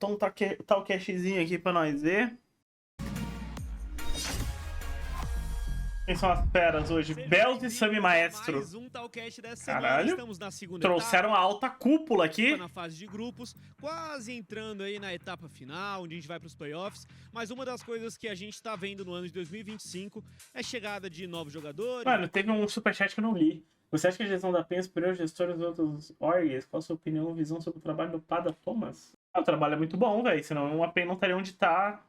botar um talkashzinho aqui pra nós ver. Quem são as feras hoje? Belz e Sami Maestro. Mais um Talkcast dessa Caralho. semana. Estamos na segunda Trouxeram a alta cúpula aqui. na fase de grupos, quase entrando aí na etapa final, onde a gente vai para os playoffs. Mas uma das coisas que a gente está vendo no ano de 2025 é a chegada de novos jogadores. Mano, teve um superchat que eu não li. Você acha que a gestão da PEN é superior à gestora dos outros orgs? Qual a sua opinião ou visão sobre o trabalho do Pada Thomas? O trabalho é muito bom, velho. Senão a PEN não estaria onde tá.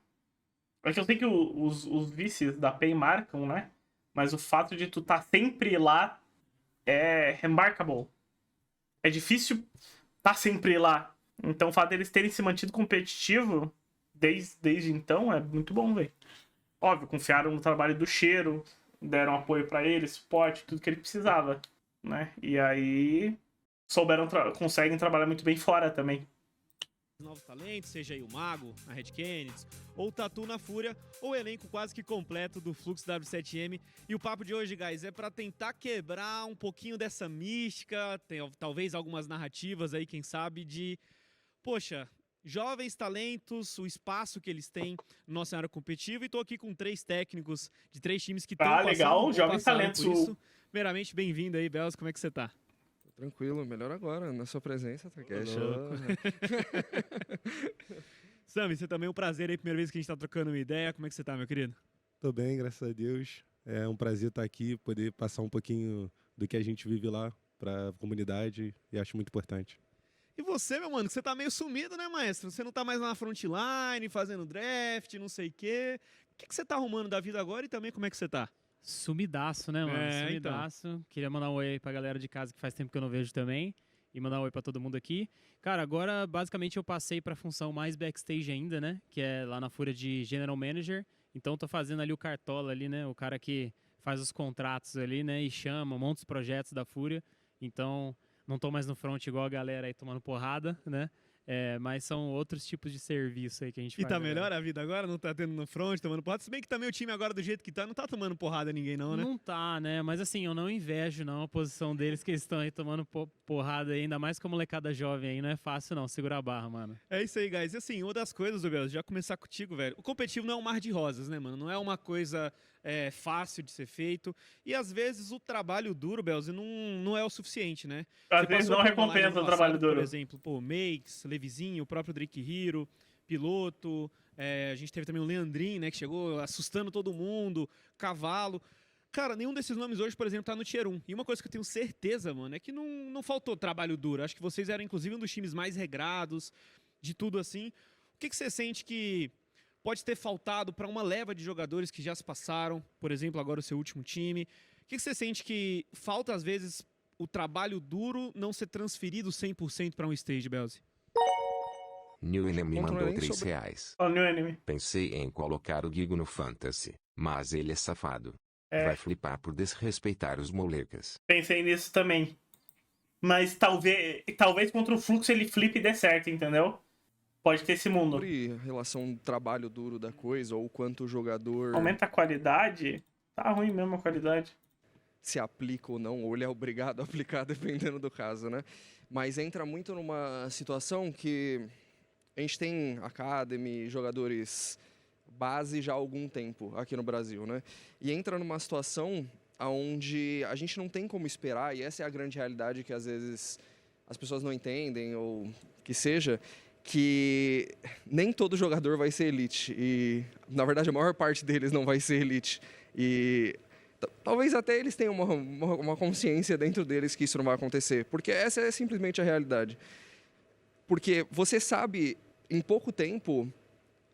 É que eu sei que os vices da PEN marcam, né? Mas o fato de tu tá sempre lá é remarkable. É difícil tá sempre lá. Então o fato deles terem se mantido competitivo desde então é muito bom, velho. Óbvio, confiaram no trabalho do Cheiro, deram apoio pra ele, suporte, tudo que ele precisava, né? E aí conseguem trabalhar muito bem fora também. Novos talentos, seja aí o Mago, a Red Kennedy, ou o Tatu na Fúria, ou o elenco quase que completo do Flux W7M. E o papo de hoje, guys, é pra tentar quebrar um pouquinho dessa mística, talvez algumas narrativas aí, quem sabe, de, poxa, jovens talentos, o espaço que eles têm no nosso cenário competitivo. E tô aqui com 3 técnicos de 3 times que estão legal, jovens talentos. por isso. Primeiramente, bem-vindo aí, Belz, como é que você tá? Tranquilo, melhor agora, na sua presença, Takeshi. Sami, você também é um prazer aí, primeira vez que a gente tá trocando uma ideia. Como é que você tá, meu querido? Tô bem, graças a Deus. É um prazer estar aqui, poder passar um pouquinho do que a gente vive lá para a comunidade e acho muito importante. E você, meu mano, que você tá meio sumido, né, maestro? Você não tá mais lá na frontline, fazendo draft, não sei o quê. O que você tá arrumando da vida agora e também como é que você tá? Sumidaço, né, mano? Sumidaço. Então. Queria mandar um oi aí pra galera de casa que faz tempo que eu não vejo também. E mandar um oi pra todo mundo aqui. Cara, agora basicamente eu passei pra função mais backstage ainda, né? Que é lá na Fúria de General Manager. Então tô fazendo ali o cartola ali, né? O cara que faz os contratos ali, né? E chama, monta os projetos da Fúria. Então não tô mais no front igual a galera aí tomando porrada, né? Mas são outros tipos de serviço aí que a gente E faz. tá melhor a vida agora? Não tá tendo no front, tomando porrada? Se bem que também o time agora do jeito que tá, não tá tomando porrada a ninguém não, né? Não tá, né? Mas assim, eu não invejo não a posição deles que eles estão aí tomando porrada aí, ainda mais com a molecada jovem aí. Não é fácil não, segurar a barra, mano. É isso aí, guys. E assim, uma das coisas, Bel, já começar contigo, velho. O competitivo não é um mar de rosas, né, mano? Não é uma coisa fácil de ser feito. E às vezes o trabalho duro, Belzi, não é o suficiente, né? Às vezes não recompensa o trabalho duro. Por exemplo, Makes, Levizinho, o próprio Drake Hero, Piloto. A gente teve também o Leandrin, né? Que chegou assustando todo mundo. Cavalo. Cara, nenhum desses nomes hoje, por exemplo, tá no Tier 1. E uma coisa que eu tenho certeza, mano, é que não faltou trabalho duro. Acho que vocês eram, inclusive, um dos times mais regrados, de tudo assim. O que você sente que pode ter faltado para uma leva de jogadores que já se passaram? Por exemplo, agora o seu último time. O que você sente que falta, às vezes, o trabalho duro não ser transferido 100% para um stage, Belzi? New Enemy mandou R$3. Ó, New Enemy. Pensei em colocar o Gigo no Fantasy, mas ele é safado. Vai flipar por desrespeitar os molecas. Pensei nisso também. Mas talvez contra o Fluxo ele flipe e dê certo, entendeu? Pode ter esse mundo. Sobre a relação trabalho duro da coisa, ou quanto o jogador Aumenta a qualidade. Tá ruim mesmo a qualidade. se aplica ou não, ou ele é obrigado a aplicar, dependendo do caso, né? Mas entra muito numa situação que a gente tem academy, jogadores base já há algum tempo aqui no Brasil, né? E entra numa situação onde a gente não tem como esperar, e essa é a grande realidade que às vezes as pessoas não entendem, ou que seja, que nem todo jogador vai ser elite. E, na verdade, a maior parte deles não vai ser elite. E talvez até eles tenham uma consciência dentro deles que isso não vai acontecer, porque essa é simplesmente a realidade. Porque você sabe, em pouco tempo,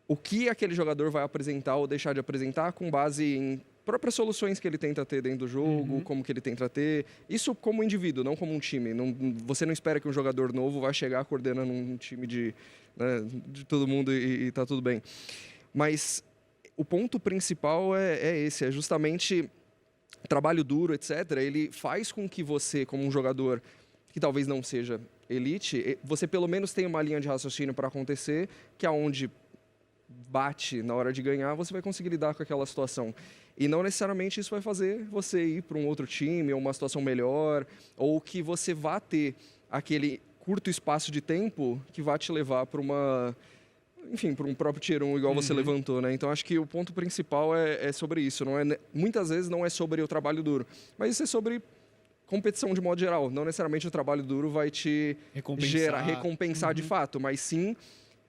o que aquele jogador vai apresentar ou deixar de apresentar com base em próprias soluções que ele tenta ter dentro do jogo, como que ele tenta ter. Isso como indivíduo, não como um time. Você não espera que um jogador novo vai chegar coordenando um time de todo mundo e tá tudo bem. Mas o ponto principal é esse, é justamente trabalho duro, etc. Ele faz com que você, como um jogador que talvez não seja elite, você pelo menos tenha uma linha de raciocínio para acontecer, que é onde bate na hora de ganhar, você vai conseguir lidar com aquela situação. E não necessariamente isso vai fazer você ir para um outro time, ou uma situação melhor, ou que você vá ter aquele curto espaço de tempo que vai te levar para enfim, para um próprio Tier 1, igual você levantou, né? Então, acho que o ponto principal é sobre isso. Muitas vezes não é sobre o trabalho duro, mas isso é sobre competição de modo geral. Não necessariamente o trabalho duro vai te recompensar de fato, mas sim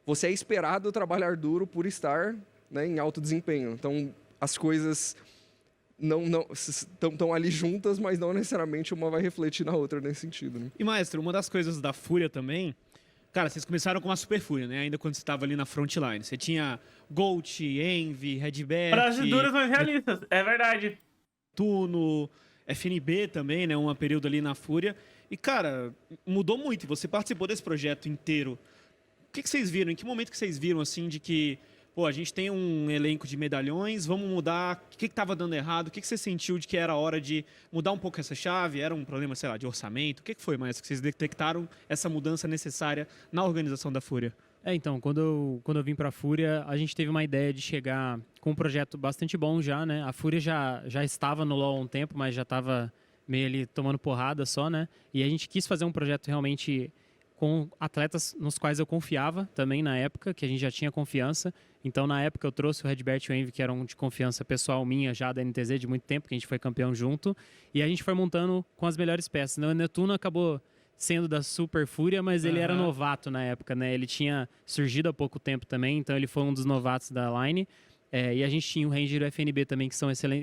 você é esperado trabalhar duro por estar, né, em alto desempenho. Então, as coisas estão ali juntas, mas não necessariamente uma vai refletir na outra nesse sentido. Né? E, Maestro, uma das coisas da Fúria também... Cara, vocês começaram com uma Super Fúria, né? Ainda quando você estava ali na frontline. Você tinha Gold, Envy, Redbert... Frases duras, mas realistas. É verdade. Tuno, FNB também, né? Um período ali na Fúria. E, cara, mudou muito. E você participou desse projeto inteiro. O que vocês viram? Em que momento que vocês viram, assim, de que... Pô, a gente tem um elenco de medalhões, vamos mudar. O que estava dando errado? O que você sentiu de que era hora de mudar um pouco essa chave? Era um problema, sei lá, de orçamento? O que foi, mais que vocês detectaram essa mudança necessária na organização da Fúria? Então, quando eu vim pra Fúria, a gente teve uma ideia de chegar com um projeto bastante bom já, né? A Fúria já estava no LoL há um tempo, mas já estava meio ali tomando porrada só, né? E a gente quis fazer um projeto realmente com atletas nos quais eu confiava também na época, que a gente já tinha confiança. Então, na época, eu trouxe o Redbert e o Envy, que eram de confiança pessoal minha já da NTZ de muito tempo, que a gente foi campeão junto. E a gente foi montando com as melhores peças. O Netuno acabou sendo da Super Fúria, mas ele era novato na época, né? Ele tinha surgido há pouco tempo também, então ele foi um dos novatos da line. E a gente tinha o Ranger e o FNB também, que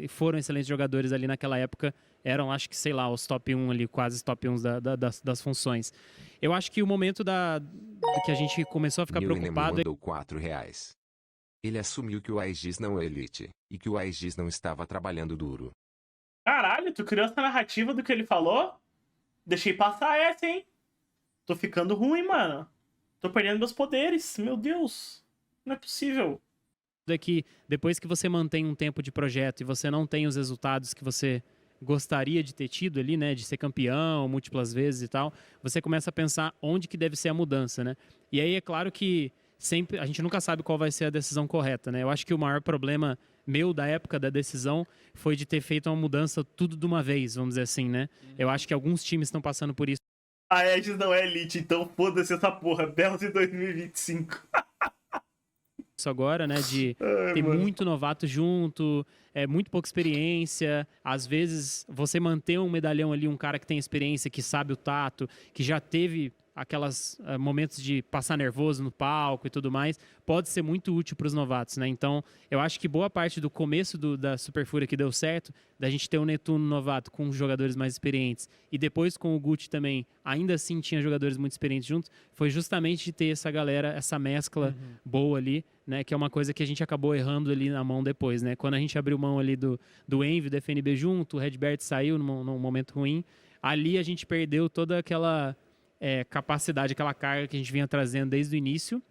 foram excelentes jogadores ali naquela época. Eram, acho que, sei lá, os top 1 ali, quase os top 1 das funções. Eu acho que o momento do que a gente começou a ficar preocupado... mandou R$4. Ele assumiu que o Aegis não é elite, e que o Aegis não estava trabalhando duro. Caralho, tu criou essa narrativa do que ele falou? Deixei passar essa, hein? Tô ficando ruim, mano. Tô perdendo meus poderes, meu Deus. Não é possível. É que depois que você mantém um tempo de projeto e você não tem os resultados que você gostaria de ter tido ali, né, de ser campeão múltiplas vezes e tal, você começa a pensar onde que deve ser a mudança, né? E aí é claro que sempre a gente nunca sabe qual vai ser a decisão correta, né? Eu acho que o maior problema meu da época da decisão foi de ter feito uma mudança tudo de uma vez, vamos dizer assim, né? Eu acho que alguns times estão passando por isso. A Aegis não é elite, então foda-se essa porra. Bells 2025. Isso agora, né, de ter muito novato junto, muito pouca experiência, às vezes você manter um medalhão ali, um cara que tem experiência, que sabe o tato, que já teve aquelas momentos de passar nervoso no palco e tudo mais, pode ser muito útil para os novatos, né? Então, eu acho que boa parte do começo da Super Fúria que deu certo, da gente ter o Netuno novato com jogadores mais experientes e depois com o Gucci também, ainda assim tinha jogadores muito experientes juntos, foi justamente de ter essa galera, essa mescla boa ali, né? Que é uma coisa que a gente acabou errando ali na mão depois, né? Quando a gente abriu mão ali do Envy, do FNB junto, o Redbert saiu num momento ruim, ali a gente perdeu toda aquela capacidade, aquela carga que a gente vinha trazendo desde o início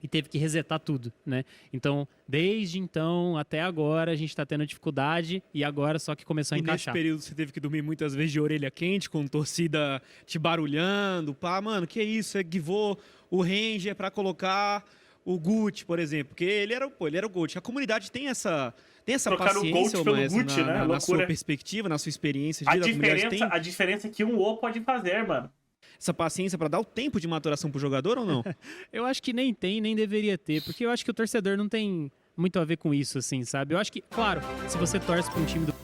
e teve que resetar tudo, né? Então, desde então até agora a gente está tendo dificuldade e agora só que começou a encaixar. Nesse período você teve que dormir muitas vezes de orelha quente, com torcida te barulhando, pá, mano, que isso, guivou o Ranger para colocar o Gucci, por exemplo, porque ele era o Gold. A comunidade tem essa Trocar paciência, o Gold pelo mas Gucci, né? na sua perspectiva, na sua experiência de A vida, a comunidade tem diferença é que um O pode fazer, mano. essa paciência para dar o tempo de maturação pro jogador ou não? Eu acho que nem tem, nem deveria ter, porque eu acho que o torcedor não tem muito a ver com isso, assim, sabe? Eu acho que, claro, se você torce pra um time do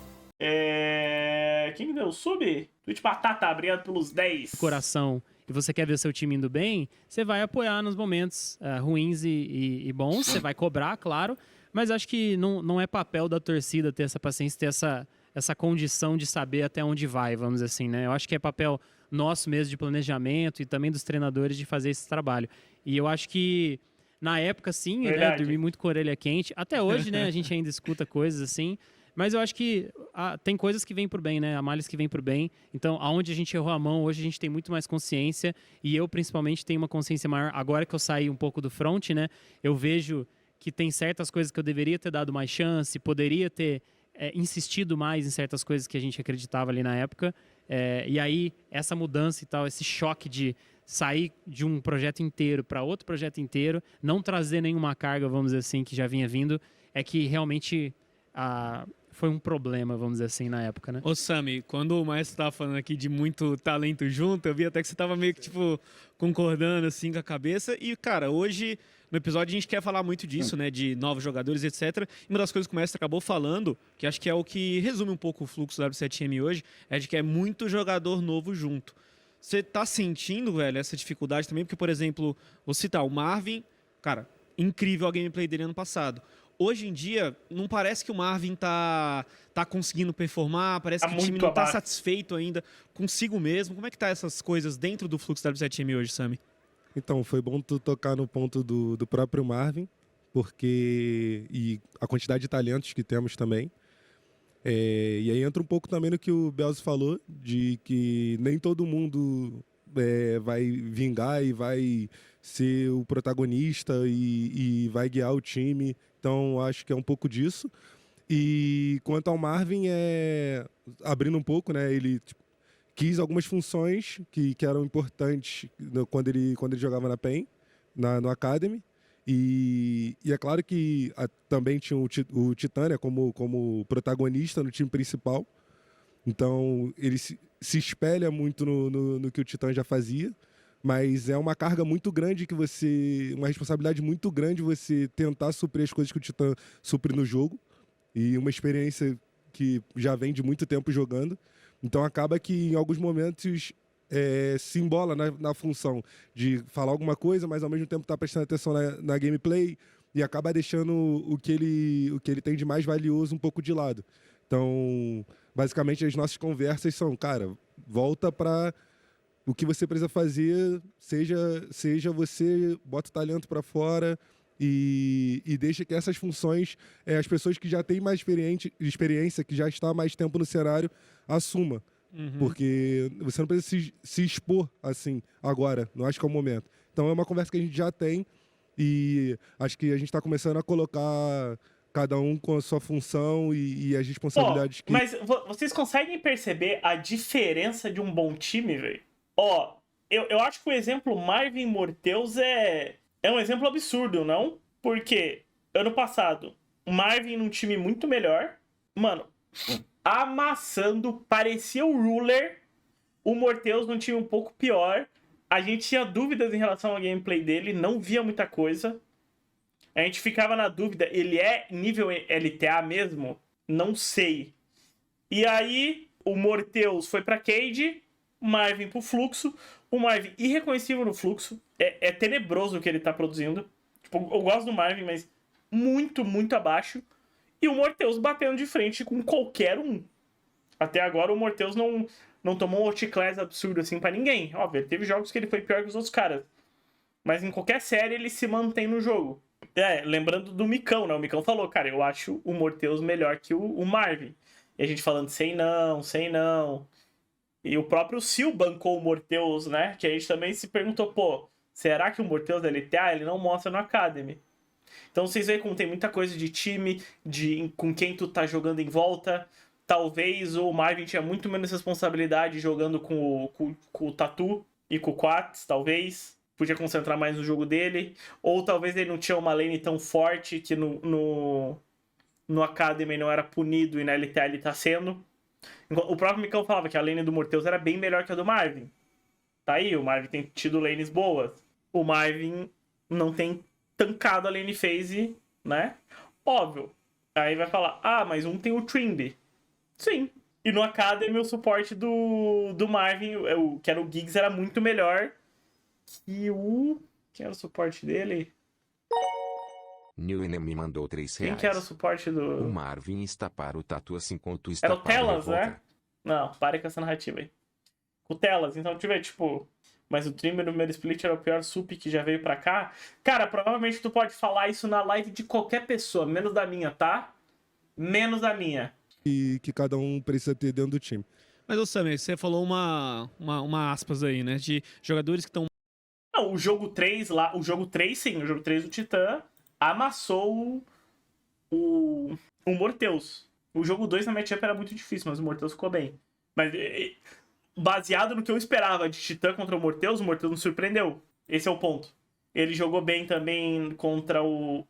Quem deu? Sub? Twitch Batata, obrigado pelos 10. coração e você quer ver seu time indo bem, você vai apoiar nos momentos ruins e bons, você vai cobrar, claro, mas acho que não é papel da torcida ter essa paciência, ter essa condição de saber até onde vai, vamos dizer assim, né? Eu acho que é papel nosso mesmo de planejamento e também dos treinadores de fazer esse trabalho. E eu acho que na época, sim, né, dormi muito com a orelha quente. Até hoje, né, a gente ainda escuta coisas assim. Mas eu acho que tem coisas que vêm por bem, né? Há males que vêm por bem. Então, aonde a gente errou a mão, hoje a gente tem muito mais consciência. E eu, principalmente, tenho uma consciência maior. Agora que eu saí um pouco do front, né? Eu vejo que tem certas coisas que eu deveria ter dado mais chance, poderia ter insistido mais em certas coisas que a gente acreditava ali na época. E aí, essa mudança e tal, esse choque de sair de um projeto inteiro para outro projeto inteiro, não trazer nenhuma carga, vamos dizer assim, que já vinha vindo, é que realmente foi um problema, vamos dizer assim, na época, né? Ô, Sami, quando o Maestro tava falando aqui de muito talento junto, eu vi até que você tava meio que, tipo, concordando, assim, com a cabeça. E, cara, hoje, no episódio a gente quer falar muito disso, né? De novos jogadores, etc. E uma das coisas que o Mestre acabou falando, que acho que é o que resume um pouco o fluxo do W7M hoje, é de que é muito jogador novo junto. Você tá sentindo, velho, essa dificuldade também? Porque, por exemplo, vou citar o Marvin, cara, incrível a gameplay dele ano passado. Hoje em dia, não parece que o Marvin tá conseguindo performar, parece que o time não tá satisfeito ainda consigo mesmo. Como é que tá essas coisas dentro do fluxo da W7M hoje, Sami? Então, foi bom tu tocar no ponto do próprio Marvin, porque... E a quantidade de talentos que temos também. E aí entra um pouco também no que o Belzo falou, de que nem todo mundo vai vingar e vai ser o protagonista e vai guiar o time. Então, acho que é um pouco disso. E quanto ao Marvin, abrindo um pouco, né, ele quis algumas funções que eram importantes quando ele jogava na PEN, no Academy. E é claro que também tinha o Titânia como protagonista no time principal. Então, ele se espelha muito no que o Titã já fazia. Mas é uma carga muito grande uma responsabilidade muito grande você tentar suprir as coisas que o Titã supre no jogo. E uma experiência que já vem de muito tempo jogando. Então acaba que em alguns momentos se embola na função de falar alguma coisa, mas ao mesmo tempo tá prestando atenção na gameplay e acaba deixando o que ele tem de mais valioso um pouco de lado. Então, basicamente, as nossas conversas são, cara, volta para o que você precisa fazer, seja você, bota o talento para fora e deixa que essas funções, as pessoas que já têm mais experiência, que já está há mais tempo no cenário, assuma. Porque você não precisa se expor assim agora, não acho que é o momento. Então é uma conversa que a gente já tem e acho que a gente está começando a colocar cada um com a sua função e as responsabilidades que... Mas vocês conseguem perceber a diferença de um bom time, velho? Eu acho que o exemplo Marvin Morteus é um exemplo absurdo, não? Porque ano passado, o Marvin num time muito melhor, mano, amassando, parecia o Ruler, o Morteus num time um pouco pior. A gente tinha dúvidas em relação ao gameplay dele, não via muita coisa. A gente ficava na dúvida, ele é nível LTA mesmo? Não sei. E aí, o Morteus foi pra Cade, o Marvin pro Fluxo. O Marvin irreconhecível no Fluxo. É tenebroso o que ele tá produzindo. Tipo, eu gosto do Marvin, mas muito, muito abaixo. E o Morteus batendo de frente com qualquer um. Até agora o Morteus não tomou um outclass absurdo assim pra ninguém. Óbvio, ele teve jogos que ele foi pior que os outros caras. Mas em qualquer série ele se mantém no jogo. Lembrando do Micão, né? O Micão falou, cara, eu acho o Morteus melhor que o Marvin. E a gente falando, sei não. E o próprio Sil bancou o Morteus, né? Que a gente também se perguntou, pô, será que o Morteus da LTA ele não mostra no Academy? Então vocês veem como tem muita coisa de time, com quem tu tá jogando em volta. Talvez o Marvin tinha muito menos responsabilidade jogando com o Tatu e com o Quats, talvez. Podia concentrar mais no jogo dele. Ou talvez ele não tinha uma lane tão forte que no Academy não era punido e na LTA ele tá sendo. O próprio Micão falava que a lane do Morteus era bem melhor que a do Marvin. Tá aí, o Marvin tem tido lanes boas. O Marvin não tem tancado a lane phase, né? Óbvio. Aí vai falar, mas um tem o Trimby. Sim. E no Academy o suporte do Marvin, que era o Giggs, era muito melhor que o... Quem era o suporte dele? New Enemy mandou 3 reais. Quem que era o suporte do... O Marvin está para o Tatu assim como tu está era o para Telas, revolta. né? Não, pare com essa narrativa aí. O Telas, então tiver, tipo... Mas o Trimmer no primeiro split era o pior sup que já veio pra cá. Cara, provavelmente tu pode falar isso na live de qualquer pessoa, menos da minha, tá? Menos da minha. E que cada um precisa ter dentro do time. Mas, ô Sammy, você falou uma aspas aí, né? De jogadores que estão... Não, o jogo 3 lá... O jogo 3, sim. O jogo 3 do Titã amassou o Morteus. O jogo 2 na matchup era muito difícil, mas o Morteus ficou bem. Mas... baseado no que eu esperava de Titã contra o Morteus me surpreendeu. Esse é o ponto. Ele jogou bem também contra o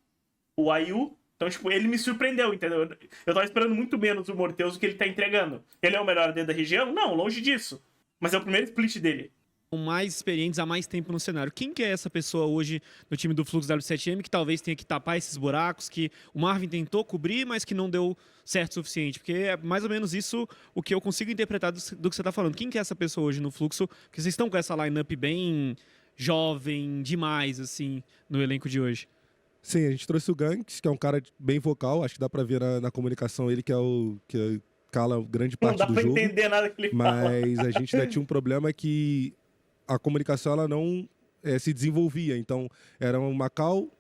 Ayu. Então, tipo, ele me surpreendeu, entendeu? Eu tava esperando muito menos o Morteus do que ele tá entregando. Ele é o melhor AD da região? Não, longe disso. Mas é o primeiro split dele. mais experientes há mais tempo no cenário. Quem que é essa pessoa hoje no time do Flux W7M que talvez tenha que tapar esses buracos que o Marvin tentou cobrir, mas que não deu certo o suficiente? Porque é mais ou menos isso o que eu consigo interpretar do que você está falando. Quem que é essa pessoa hoje no Fluxo? Porque vocês estão com essa lineup bem jovem demais, assim, no elenco de hoje. Sim, a gente trouxe o Ganks, que é um cara bem vocal, acho que dá pra ver na comunicação ele que é o que cala grande Não parte dá do pra jogo. entender nada que ele fala. Mas a gente ainda tinha um problema que a comunicação ela não se desenvolvia. Então, era uma call,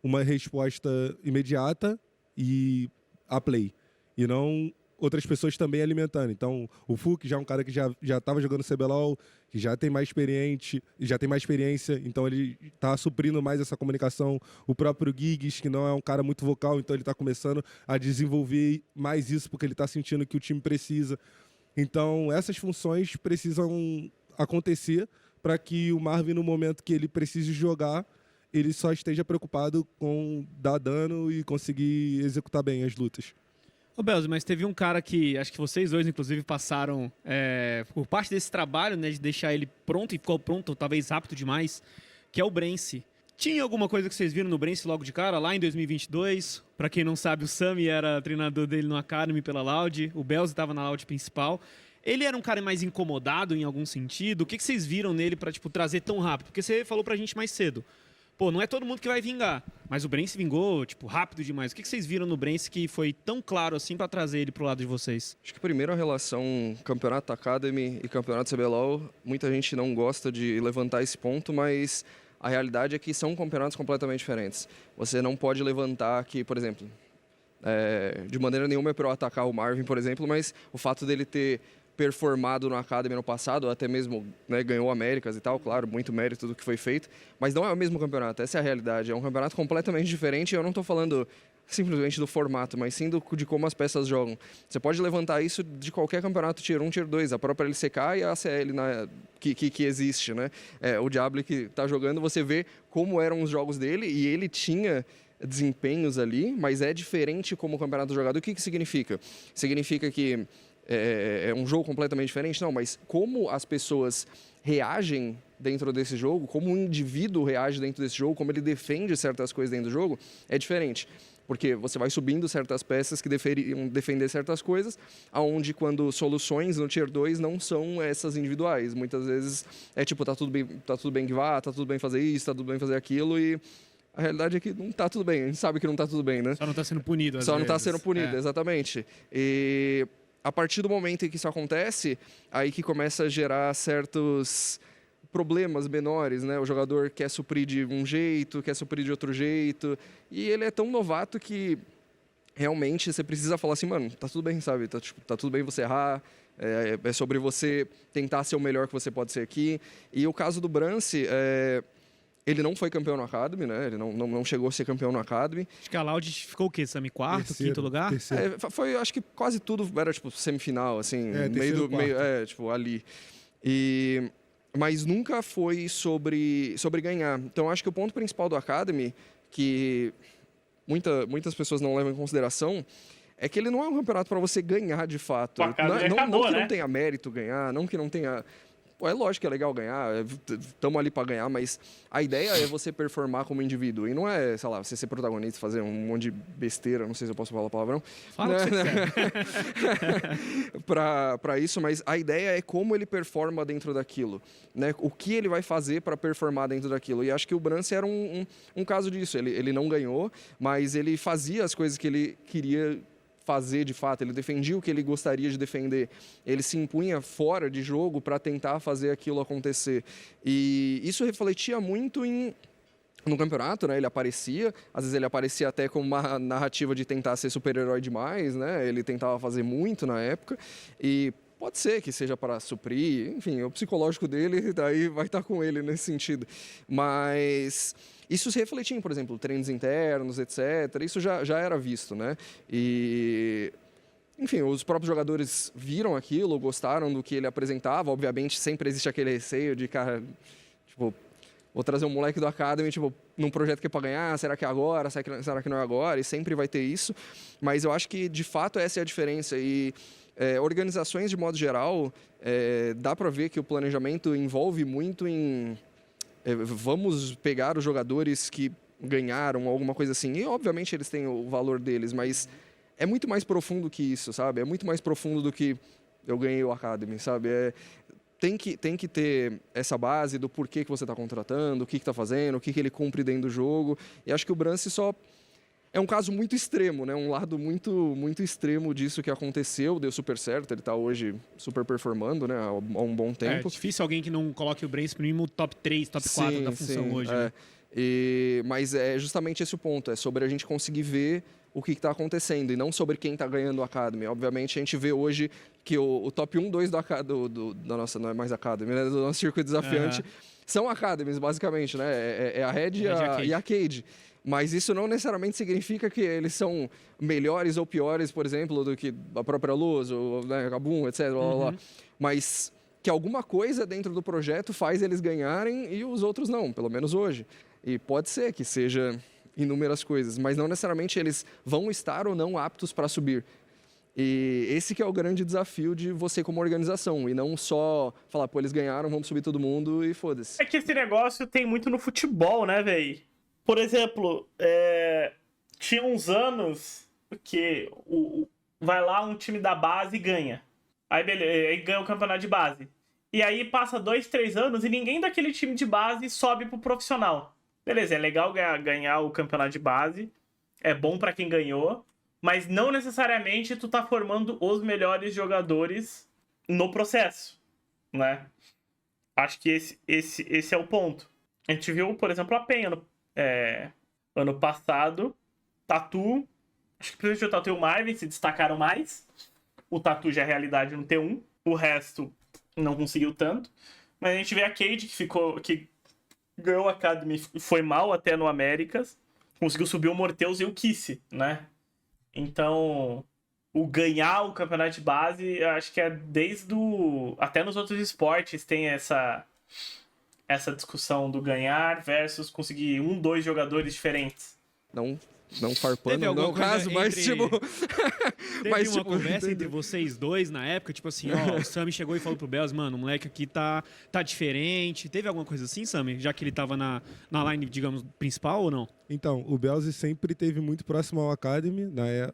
uma resposta imediata e a play. E não outras pessoas também alimentando. Então, o Fuk já é um cara que já estava jogando CBLOL, que já tem mais experiência, então ele está suprindo mais essa comunicação. O próprio Giggs, que não é um cara muito vocal, então ele está começando a desenvolver mais isso, porque ele está sentindo que o time precisa. Então, essas funções precisam acontecer para que o Marvin, no momento que ele precise jogar, ele só esteja preocupado com dar dano e conseguir executar bem as lutas. Ô Belzi, mas teve um cara que, acho que vocês dois, inclusive, passaram por parte desse trabalho, né, de deixar ele pronto, e ficou pronto, talvez rápido demais, que é o Brence. Tinha alguma coisa que vocês viram no Brence logo de cara, lá em 2022? Pra quem não sabe, o Sami era treinador dele no Academy pela Loud, o Belzi estava na Loud principal. Ele era um cara mais incomodado em algum sentido? O que vocês viram nele pra, tipo, trazer tão rápido? Porque você falou pra gente mais cedo. Pô, não é todo mundo que vai vingar, mas o Brence vingou, tipo, rápido demais. O que vocês viram no Brence que foi tão claro assim pra trazer ele pro lado de vocês? Acho que primeiro a relação Campeonato Academy e Campeonato CBLOL, muita gente não gosta de levantar esse ponto, mas a realidade é que são campeonatos completamente diferentes. Você não pode levantar que, por exemplo, de maneira nenhuma é para eu atacar o Marvin, por exemplo, mas o fato dele ter performado no Academy no passado, até mesmo, né, ganhou Américas e tal, claro, muito mérito do que foi feito, mas não é o mesmo campeonato, essa é a realidade, é um campeonato completamente diferente, e eu não estou falando simplesmente do formato, mas sim de como as peças jogam. Você pode levantar isso de qualquer campeonato Tier 1, Tier 2, a própria LCK e a ACL que existe, né? O Diablo que está jogando, você vê como eram os jogos dele, e ele tinha desempenhos ali, mas é diferente como o campeonato jogado. O que significa? Significa que é um jogo completamente diferente? Não, mas como as pessoas reagem dentro desse jogo, como um indivíduo reage dentro desse jogo, como ele defende certas coisas dentro do jogo, é diferente. Porque você vai subindo certas peças que deveriam defender certas coisas, aonde quando soluções no Tier 2 não são essas individuais. Muitas vezes é tipo, tá tudo bem que vá, tá tudo bem fazer isso, tá tudo bem fazer aquilo, e a realidade é que não tá tudo bem, a gente sabe que não tá tudo bem, né? Só não tá sendo punido, às Só vezes. não tá sendo punido, exatamente. E a partir do momento em que isso acontece, aí que começa a gerar certos problemas menores, né? O jogador quer suprir de um jeito, quer suprir de outro jeito, e ele é tão novato que realmente você precisa falar assim, mano, tá tudo bem, sabe? Tá tudo bem você errar, é sobre você tentar ser o melhor que você pode ser aqui. E o caso do Brance, ele não foi campeão no Academy, né? Ele não chegou a ser campeão no Academy. Acho que a Loud ficou o quê? Sami quarto, quinto lugar? Foi, acho que quase tudo era, tipo, semifinal, assim, tipo, ali. Mas nunca foi sobre ganhar. Então, acho que o ponto principal do Academy, que muitas pessoas não levam em consideração, é que ele não é um campeonato para você ganhar de fato. O Academy acabou, não né? Não tenha mérito ganhar, não que não tenha... É lógico que é legal ganhar, estamos ali para ganhar, mas a ideia é você performar como indivíduo. E não é, sei lá, você ser protagonista, fazer um monte de besteira, não sei se eu posso falar palavrão. Fala o que você para isso, mas a ideia é como ele performa dentro daquilo, né? O que ele vai fazer para performar dentro daquilo. E acho que o Brance era um caso disso. Ele não ganhou, mas ele fazia as coisas que ele queria fazer de fato, ele defendia o que ele gostaria de defender, ele se impunha fora de jogo para tentar fazer aquilo acontecer, e isso refletia muito no campeonato, né? Ele aparecia, às vezes ele aparecia até com uma narrativa de tentar ser super-herói demais, né? Ele tentava fazer muito na época, e pode ser que seja para suprir, enfim, o psicológico dele daí vai estar com ele nesse sentido, mas isso se refletia, por exemplo, treinos internos, etc. Isso já era visto, né? E, enfim, os próprios jogadores viram aquilo, gostaram do que ele apresentava. Obviamente, sempre existe aquele receio de, cara, tipo, vou trazer um moleque do Academy, tipo, num projeto que é para ganhar, será que é agora, será que não é agora? E sempre vai ter isso. Mas eu acho que, de fato, essa é a diferença. E Organizações, de modo geral, dá para ver que o planejamento envolve muito em... vamos pegar os jogadores que ganharam, alguma coisa assim. E, obviamente, eles têm o valor deles, mas é muito mais profundo que isso, sabe? É muito mais profundo do que eu ganhei o Academy, sabe? Tem que ter essa base do porquê que você está contratando, o que está fazendo, o que ele cumpre dentro do jogo. E acho que o Brance só... é um caso muito extremo, né? Um lado muito, muito extremo disso que aconteceu, deu super certo, ele está hoje super performando, né? Há um bom tempo. É difícil alguém que não coloque o Brance no mínimo top 3, top 4 da função hoje, né? Mas é justamente esse o ponto, é sobre a gente conseguir ver o que está acontecendo e não sobre quem está ganhando o Academy. Obviamente, a gente vê hoje que o top 1, 2 da nossa, não é mais Academy, né? Do nosso circuito desafiante, são Academies, basicamente, né? É a Red e a Cade. Mas isso não necessariamente significa que eles são melhores ou piores, por exemplo, do que a própria Luz, ou né, Kabum, etc. Blá, blá. Mas que alguma coisa dentro do projeto faz eles ganharem e os outros não, pelo menos hoje. E pode ser que seja inúmeras coisas, mas não necessariamente eles vão estar ou não aptos para subir. E esse que é o grande desafio de você como organização, e não só falar, pô, eles ganharam, vamos subir todo mundo e foda-se. É que esse negócio tem muito no futebol, né, velho? Por exemplo, tinha uns anos que vai lá um time da base e ganha. Aí beleza, aí ganha o campeonato de base. E aí passa 2, 3 anos e ninguém daquele time de base sobe pro profissional. Beleza, é legal ganhar o campeonato de base, é bom pra quem ganhou, mas não necessariamente tu tá formando os melhores jogadores no processo, né? Acho que esse é o ponto. A gente viu, por exemplo, a PEN ano passado, Tatu, acho que principalmente o Tatu e o Marvin se destacaram mais. O Tatu já é realidade no T1, o resto não conseguiu tanto. Mas a gente vê a Cade, que ganhou a Academy, foi mal até no Américas, conseguiu subir o Morteus e o Kissi, né? Então, o ganhar o campeonato de base, eu acho que é até nos outros esportes tem essa discussão do ganhar versus conseguir 1, 2 jogadores diferentes. Não farpando, não é o caso, mas tipo... Teve uma conversa entre vocês dois na época, tipo assim, ó, o Sammy chegou e falou pro Bells, mano, o moleque aqui tá diferente. Teve alguma coisa assim, Sammy? Já que ele tava na line, digamos, principal ou não? Então, o Belzi sempre esteve muito próximo ao Academy.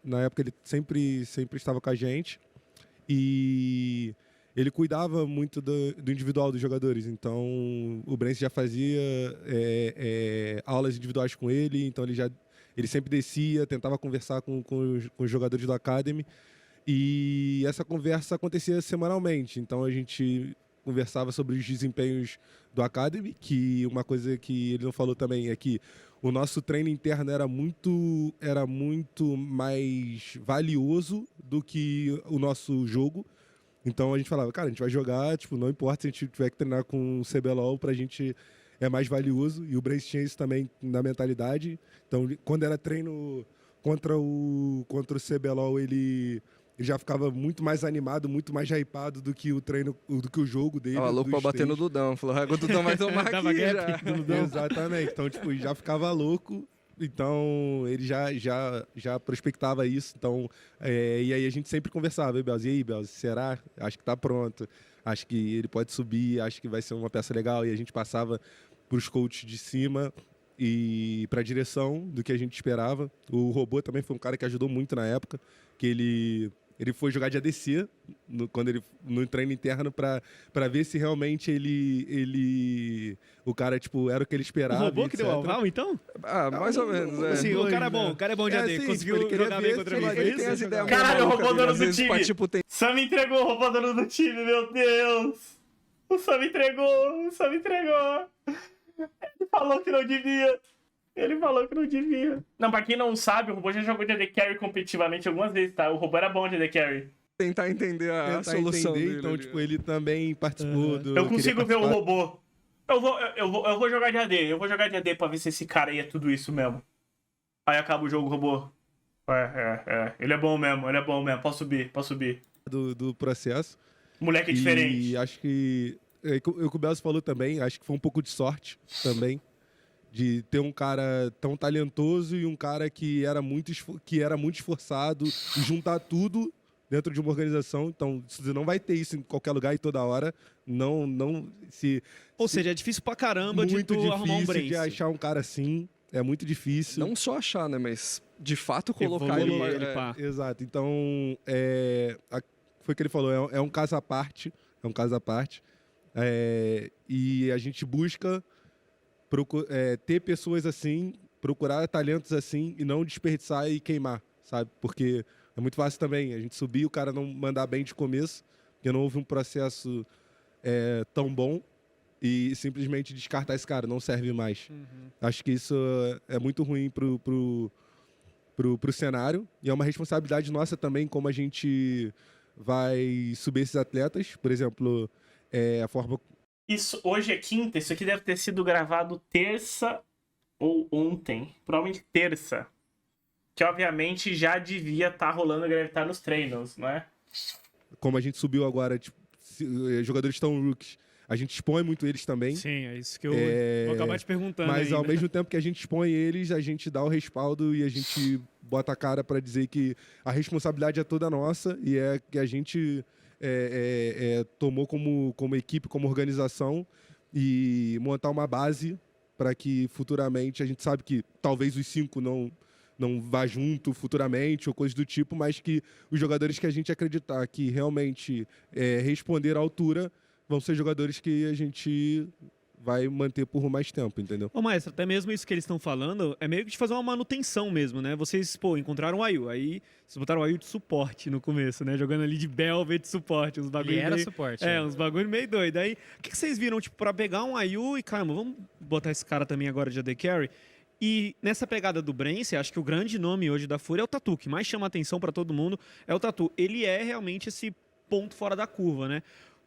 Na época ele sempre estava com a gente. E ele cuidava muito do individual dos jogadores. Então, o Brence já fazia aulas individuais com ele. Então, ele sempre descia, tentava conversar com os jogadores do Academy. E essa conversa acontecia semanalmente. Então, a gente conversava sobre os desempenhos do Academy, que uma coisa que ele não falou também é que o nosso treino interno era muito mais valioso do que o nosso jogo. Então a gente falava, cara, a gente vai jogar, tipo, não importa se a gente tiver que treinar com o CBLOL, pra gente é mais valioso. E o Brence tinha isso também na mentalidade. Então, quando era treino contra o CBLOL, ele já ficava muito mais animado, muito mais hypado do que o treino, do que o jogo dele. Tava louco pra bater no Dudão. Falou, o Dudão vai tomar aqui já. Exatamente. Então, tipo, já ficava louco. Então, ele já prospectava isso. Então, e aí a gente sempre conversava. E aí, Belzi, será? Acho que tá pronto. Acho que ele pode subir. Acho que vai ser uma peça legal. E a gente passava pros coaches de cima e pra direção do que a gente esperava. O Robô também foi um cara que ajudou muito na época. Que ele foi jogar de ADC no treino interno pra ver se realmente o cara, tipo, era o que ele esperava. O Robô que deu o aval, então? Mais ou menos, né? Assim, o cara é bom de AD, assim, conseguiu tipo, jogar bem contra mim. Ele tem as ideias. Caralho, o Robô dono do time. Tipo, Sam entregou o Robô dono do time, meu Deus. O Sam entregou. Ele falou que não devia. Não, pra quem não sabe, o Robô já jogou de AD Carry competitivamente algumas vezes, tá? O Robô era bom de AD Carry. Tentar entender a solução dele. Então, tipo, ele também participou do... Eu consigo ver o Robô. Eu vou jogar de AD. Eu vou jogar de AD pra ver se esse cara aí é tudo isso mesmo. Aí acaba o jogo, Robô. Ele é bom mesmo. Posso subir. Do processo. Moleque diferente. E acho que... O que o Belzo falou também, acho que foi um pouco de sorte também. De ter um cara tão talentoso e um cara que era muito esforçado, e juntar tudo dentro de uma organização. Então, você não vai ter isso em qualquer lugar e toda hora. Ou seja, é difícil pra caramba de muito tu arrumar um difícil de brace. achar um cara assim. É muito difícil. Não só achar, né? Mas de fato colocar Evoluir ele. ele, pá. Exato. Então, foi o que ele falou, é um caso à parte. É um caso à parte. E a gente busca ter pessoas assim, procurar talentos assim e não desperdiçar e queimar, sabe? Porque é muito fácil também a gente subir e o cara não mandar bem de começo, porque não houve um processo tão bom e simplesmente descartar esse cara, não serve mais. Acho que isso é muito ruim pro cenário e é uma responsabilidade nossa também como a gente vai subir esses atletas. Por exemplo, a forma... Isso, hoje é quinta, isso aqui deve ter sido gravado terça ou ontem. Provavelmente terça. Que obviamente já devia estar rolando gravitar nos treinos, né? Como a gente subiu agora, tipo, jogadores estão rookies, a gente expõe muito eles também. Sim, é isso que eu vou acabar te perguntando Mas ainda. ao mesmo tempo que a gente expõe eles, a gente dá o respaldo e a gente bota a cara para dizer que a responsabilidade é toda nossa e é que a gente tomou como equipe, como organização e montar uma base para que futuramente a gente sabe que talvez os 5 não vá junto futuramente ou coisa do tipo, mas que os jogadores que a gente acreditar que realmente responder à altura vão ser jogadores que a gente vai manter por mais tempo, entendeu? Ô, maestro, até mesmo isso que eles estão falando é meio que de fazer uma manutenção mesmo, né? Vocês, encontraram o Ayu, aí vocês botaram o Ayu de suporte no começo, né? Jogando ali de Belvet de suporte, uns bagulho Ele era meio... suporte. uns bagulho meio doido. Aí, o que vocês viram, tipo, pra pegar um Ayu e, caramba, vamos botar esse cara também agora de AD Carry? E nessa pegada do Brance, acho que o grande nome hoje da Fúria é o Tatu, que mais chama atenção pra todo mundo é o Tatu. Ele é realmente esse ponto fora da curva, né?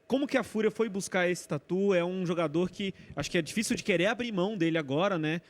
Como que a Fúria foi buscar esse Tatu? É um jogador que acho que é difícil de querer abrir mão dele agora, né?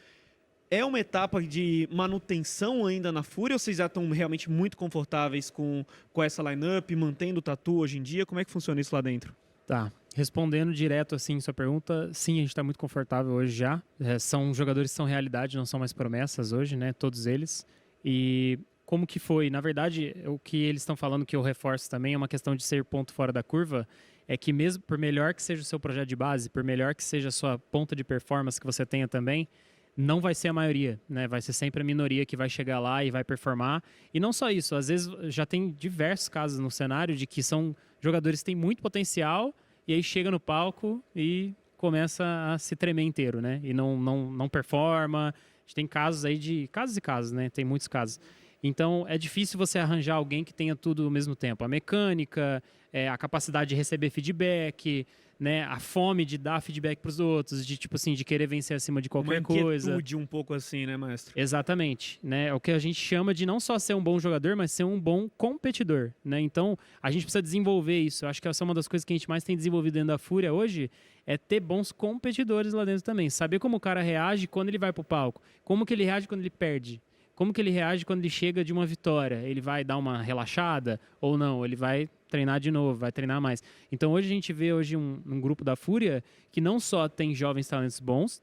É uma etapa de manutenção ainda na Fúria ou vocês já estão realmente muito confortáveis com essa lineup, mantendo o Tatu hoje em dia? Como é que funciona isso lá dentro? Tá. Respondendo direto assim sua pergunta, sim, a gente está muito confortável hoje já. São jogadores que são realidade, não são mais promessas hoje, né? Todos eles. E como que foi? Na verdade, o que eles estão falando que eu reforço também é uma questão de ser ponto fora da curva. É que mesmo por melhor que seja o seu projeto de base, por melhor que seja a sua ponta de performance que você tenha também, não vai ser a maioria, né? Vai ser sempre a minoria que vai chegar lá e vai performar. E não só isso, às vezes já tem diversos casos no cenário de que são jogadores que têm muito potencial e aí chega no palco e começa a se tremer inteiro, né? E não performa. A gente tem casos aí de... Casos e casos, né? Tem muitos casos. Então, é difícil você arranjar alguém que tenha tudo ao mesmo tempo. A mecânica, a capacidade de receber feedback, né? A fome de dar feedback para os outros, de tipo assim, de querer vencer acima de qualquer coisa. Uma inquietude um pouco assim, né, maestro? Exatamente, né? É o que a gente chama de não só ser um bom jogador, mas ser um bom competidor, né? Então, a gente precisa desenvolver isso. Eu acho que essa é uma das coisas que a gente mais tem desenvolvido dentro da Fúria hoje, é ter bons competidores lá dentro também. Saber como o cara reage quando ele vai pro palco, como que ele reage quando ele perde. Como que ele reage quando ele chega de uma vitória? Ele vai dar uma relaxada ou não? Ele vai treinar de novo, vai treinar mais. Então hoje a gente vê um grupo da Fúria que não só tem jovens talentos bons,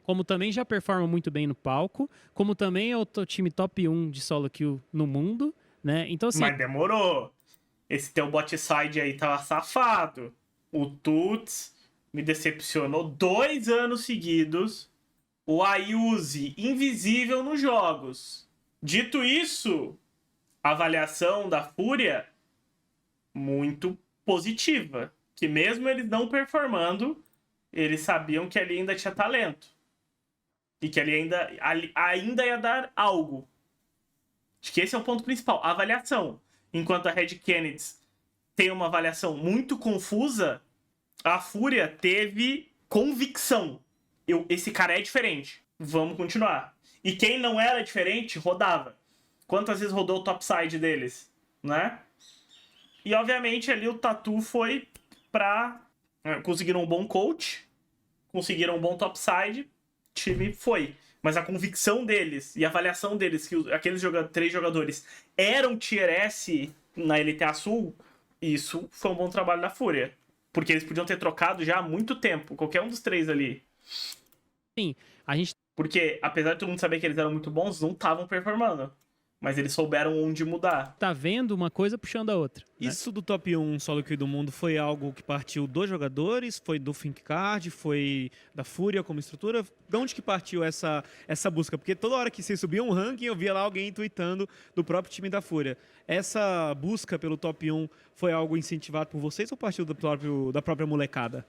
como também já performa muito bem no palco, como também é o time top 1 de solo kill no mundo, né? Então assim... Mas demorou. Esse teu bot side aí tava safado. O Tuts me decepcionou 2 anos seguidos. O Ayuzi invisível nos jogos. Dito isso, a avaliação da Fúria muito positiva. Que mesmo eles não performando, eles sabiam que ali ainda tinha talento. E que ali ainda ia dar algo. Acho que esse é o ponto principal, a avaliação. Enquanto a Red Kennedy tem uma avaliação muito confusa, a Fúria teve convicção. Esse cara é diferente. Vamos continuar. E quem não era diferente, rodava. Quantas vezes rodou o topside deles, né? E, obviamente, ali o Tatu foi pra... Conseguiram um bom coach, conseguiram um bom topside, o time foi. Mas a convicção deles e a avaliação deles, que aqueles 3 jogadores eram Tier S na LTA Sul, isso foi um bom trabalho da Fúria. Porque eles podiam ter trocado já há muito tempo, qualquer um dos 3 ali. Sim, a gente... Porque, apesar de todo mundo saber que eles eram muito bons, não estavam performando. Mas eles souberam onde mudar. Tá vendo uma coisa puxando a outra. Né? Isso do top 1 solo queue do mundo foi algo que partiu dos jogadores? Foi do ThinkCard? Foi da Fúria como estrutura? De onde que partiu essa busca? Porque toda hora que você subia um ranking, eu via lá alguém tweetando do próprio time da Fúria. Essa busca pelo top 1 foi algo incentivado por vocês ou partiu da própria molecada?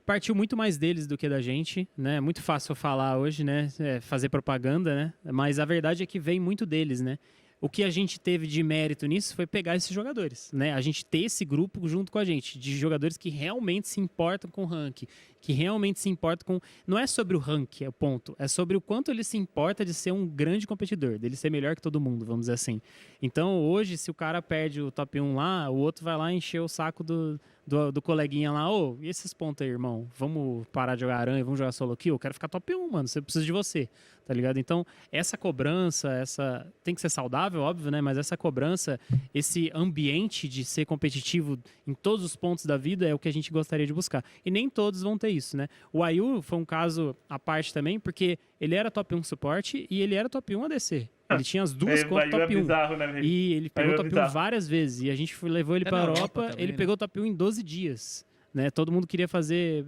Partiu muito mais deles do que da gente, né? Muito fácil falar hoje, né? Fazer propaganda, né? Mas a verdade é que vem muito deles, né? O que a gente teve de mérito nisso foi pegar esses jogadores, né? A gente ter esse grupo junto com a gente, de jogadores que realmente se importam com o ranking, que realmente se importam com... Não é sobre o ranking, é o ponto. É sobre o quanto ele se importa de ser um grande competidor, dele ser melhor que todo mundo, vamos dizer assim. Então, hoje, se o cara perde o top 1 lá, o outro vai lá encher o saco do coleguinha lá, ô, e esses pontos aí, irmão? Vamos parar de jogar aranha, vamos jogar solo kill? Eu quero ficar top 1, mano, você precisa de você, tá ligado? Então, essa cobrança, tem que ser saudável, óbvio, né? Mas essa cobrança, esse ambiente de ser competitivo em todos os pontos da vida é o que a gente gostaria de buscar. E nem todos vão ter isso, né? O Ayu foi um caso à parte também, porque ele era top 1 suporte e ele era top 1 ADC. Ele tinha as duas contas top 1. Bizarro, né, e ele pegou top 1 várias vezes. E a gente levou ele para a Europa, também, ele pegou top 1 em 12 dias. Né? Todo mundo queria fazer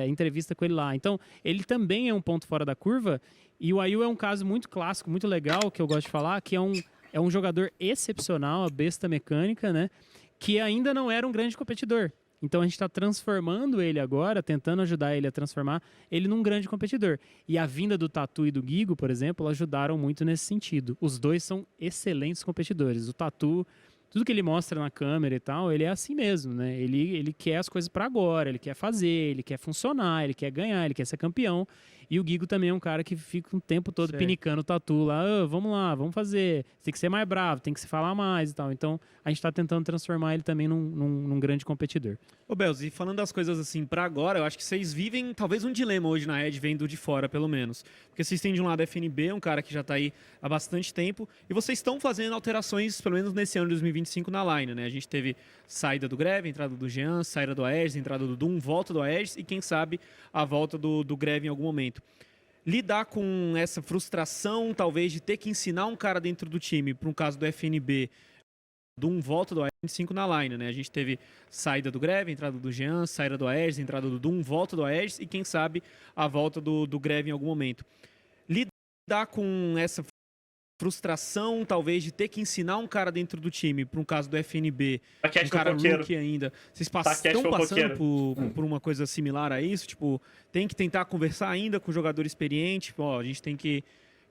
entrevista com ele lá. Então, ele também é um ponto fora da curva. E o Ayu é um caso muito clássico, muito legal, que eu gosto de falar, que é um jogador excepcional, a besta mecânica, né? Que ainda não era um grande competidor. Então a gente está transformando ele agora, tentando ajudar ele a transformar ele num grande competidor. E a vinda do Tatu e do Gigo, por exemplo, ajudaram muito nesse sentido. Os dois são excelentes competidores. O Tatu, tudo que ele mostra na câmera e tal, ele é assim mesmo, né? Ele quer as coisas para agora, ele quer fazer, ele quer funcionar, ele quer ganhar, ele quer ser campeão. E o Gigo também é um cara que fica o tempo todo pinicando o Tatu lá, vamos lá, vamos fazer, tem que ser mais bravo, tem que se falar mais e tal. Então, a gente tá tentando transformar ele também num grande competidor. Ô, Belz, e falando das coisas assim pra agora, eu acho que vocês vivem talvez um dilema hoje na Ed, vendo de fora, pelo menos. Porque vocês têm de um lado a FNB, um cara que já tá aí há bastante tempo, e vocês estão fazendo alterações, pelo menos nesse ano de 2025, na line, né? A gente teve saída do Greve, entrada do Jean, saída do Aegis, entrada do Doom, volta do Aegis e, quem sabe, a volta do Greve em algum momento. Lidar com essa frustração, talvez, de ter que ensinar um cara dentro do time, para um caso do FNB, Doom, volta do Aegis 25 na line, né? A gente teve saída do Greve, entrada do Jean, saída do Aegis, entrada do Doom, volta do Aegis e, quem sabe, a volta do Greve em algum momento. Lidar com essa frustração, talvez, de ter que ensinar um cara dentro do time, para um caso do FNB, um cara rookie ainda. Vocês estão passando por uma coisa similar a isso? Tipo, tem que tentar conversar ainda com o jogador experiente? Ó, a gente tem que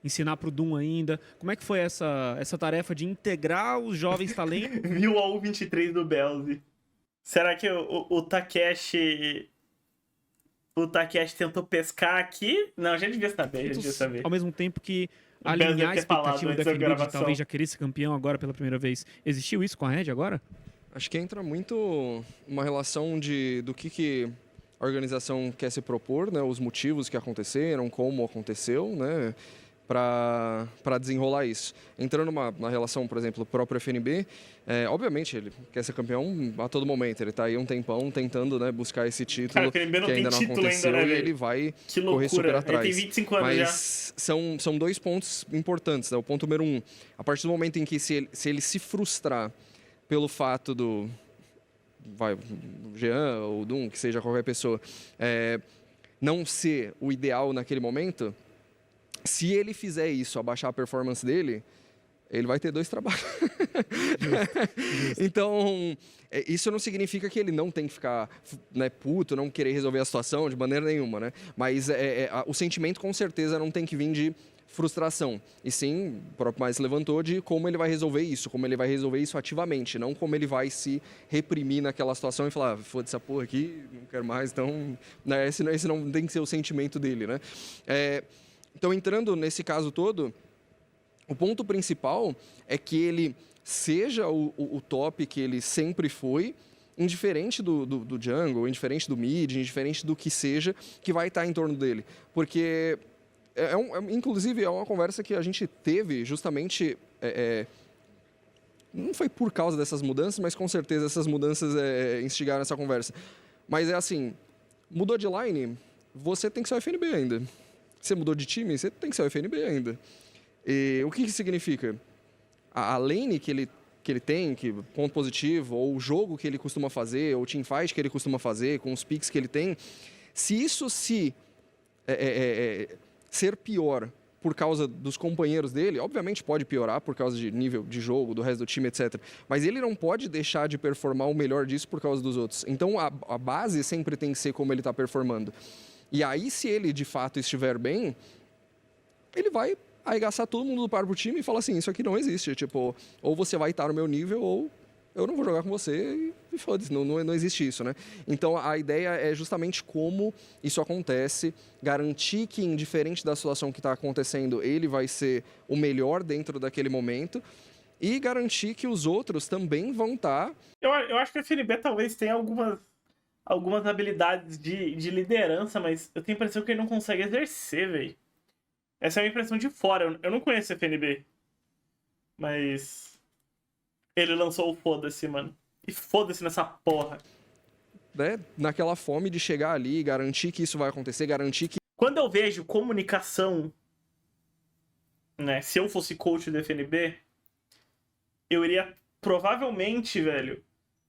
ensinar pro Doom ainda. Como é que foi essa tarefa de integrar os jovens talentos? Viu a U23 do Belzi. Será que o Takeshi... O Takeshi tentou pescar aqui? Não, a gente devia saber, Ao mesmo tempo que alinhar a expectativa da FNB de talvez já querer ser campeão agora pela primeira vez. Existiu isso com a Red agora? Acho que entra muito uma relação do que a organização quer se propor, né? Os motivos que aconteceram, como aconteceu, né? Para desenrolar isso. Entrando na relação, por exemplo, do próprio FNB, obviamente ele quer ser campeão a todo momento, ele está aí um tempão tentando, né, buscar esse título que ainda não aconteceu, ainda, né, e ele vai correr super atrás. Ele tem 25 anos Mas já. São dois pontos importantes, né? O ponto número 1, a partir do momento em que se ele se frustrar pelo fato do Jean ou Doom, que seja qualquer pessoa, não ser o ideal naquele momento, se ele fizer isso, abaixar a performance dele, ele vai ter 2 trabalhos. Então, isso não significa que ele não tem que ficar, né, puto, não querer resolver a situação de maneira nenhuma, né? Mas o sentimento, com certeza, não tem que vir de frustração. E sim, o próprio Mais levantou de como ele vai resolver isso, como ele vai resolver isso ativamente, não como ele vai se reprimir naquela situação e falar, foda-se essa porra aqui, não quero mais, então, né, esse não tem que ser o sentimento dele, né? Então, entrando nesse caso todo, o ponto principal é que ele seja o top que ele sempre foi, indiferente do jungle, indiferente do mid, indiferente do que seja, que vai estar em torno dele. Porque, inclusive, é uma conversa que a gente teve justamente... não foi por causa dessas mudanças, mas com certeza essas mudanças instigaram essa conversa. Mas é assim, mudou de line, você tem que ser o FNB ainda. Você mudou de time, você tem que ser o FNB ainda. E o que significa? a lane que ele tem, que ponto positivo, ou o jogo que ele costuma fazer, ou o teamfight que ele costuma fazer, com os picks que ele tem, se isso ser pior por causa dos companheiros dele, obviamente pode piorar por causa de nível de jogo, do resto do time, etc. Mas ele não pode deixar de performar o melhor disso por causa dos outros. Então a base sempre tem que ser como ele está performando. E aí, se ele de fato estiver bem, ele vai arregaçar todo mundo do par pro time e falar assim, isso aqui não existe. Tipo, ou você vai estar no meu nível, ou eu não vou jogar com você e foda-se, não existe isso, né? Então, a ideia é justamente como isso acontece, garantir que, indiferente da situação que está acontecendo, ele vai ser o melhor dentro daquele momento e garantir que os outros também vão estar... Eu acho que a FNB talvez tenha algumas habilidades de liderança, mas eu tenho a impressão que ele não consegue exercer, velho. Essa é a minha impressão de fora. Eu não conheço a FNB, mas... ele lançou o foda-se, mano. E foda-se nessa porra. Né? Naquela fome de chegar ali, garantir que isso vai acontecer, garantir que... Quando eu vejo comunicação, né? Se eu fosse coach do FNB, eu iria provavelmente, velho,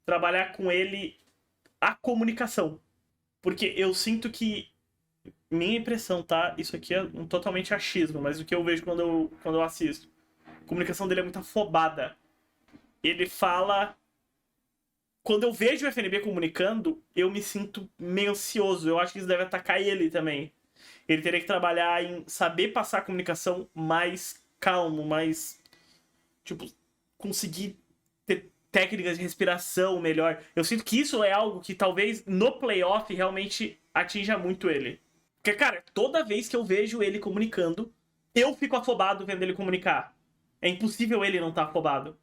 trabalhar com ele a comunicação. Porque eu sinto que... minha impressão, tá? Isso aqui é totalmente achismo, mas o que eu vejo quando eu assisto. A comunicação dele é muito afobada. Ele fala... quando eu vejo o FNB comunicando, eu me sinto meio ansioso. Eu acho que isso deve atacar ele também. Ele teria que trabalhar em saber passar a comunicação mais calmo, mais... tipo, conseguir ter técnicas de respiração melhor. Eu sinto que isso é algo que talvez no playoff realmente atinja muito ele. Porque, cara, toda vez que eu vejo ele comunicando, eu fico afobado vendo ele comunicar. É impossível ele não estar afobado.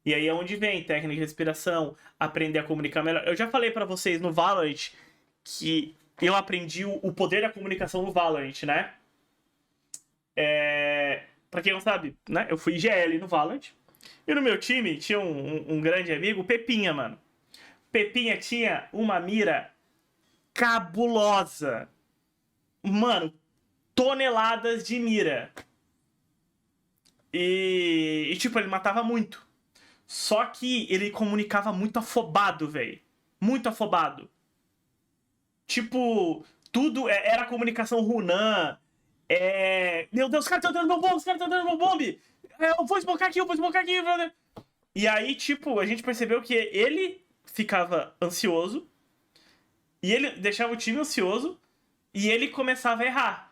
E aí é onde vem técnica de respiração, aprender a comunicar melhor. Eu já falei pra vocês no Valorant que eu aprendi o poder da comunicação no Valorant, né? Pra quem não sabe, né? Eu fui GL no Valorant. E no meu time tinha um grande amigo, o Pepinha, mano. Pepinha tinha uma mira cabulosa. Mano, toneladas de mira. E tipo, ele matava muito. Só que ele comunicava muito afobado, velho. Muito afobado. Tipo, tudo era comunicação Runan. Meu Deus, os caras estão dando meu bombe, os caras estão dando meu bombe. Eu vou smocar aqui, brother. E aí, tipo, a gente percebeu que ele ficava ansioso. E ele deixava o time ansioso. E ele começava a errar.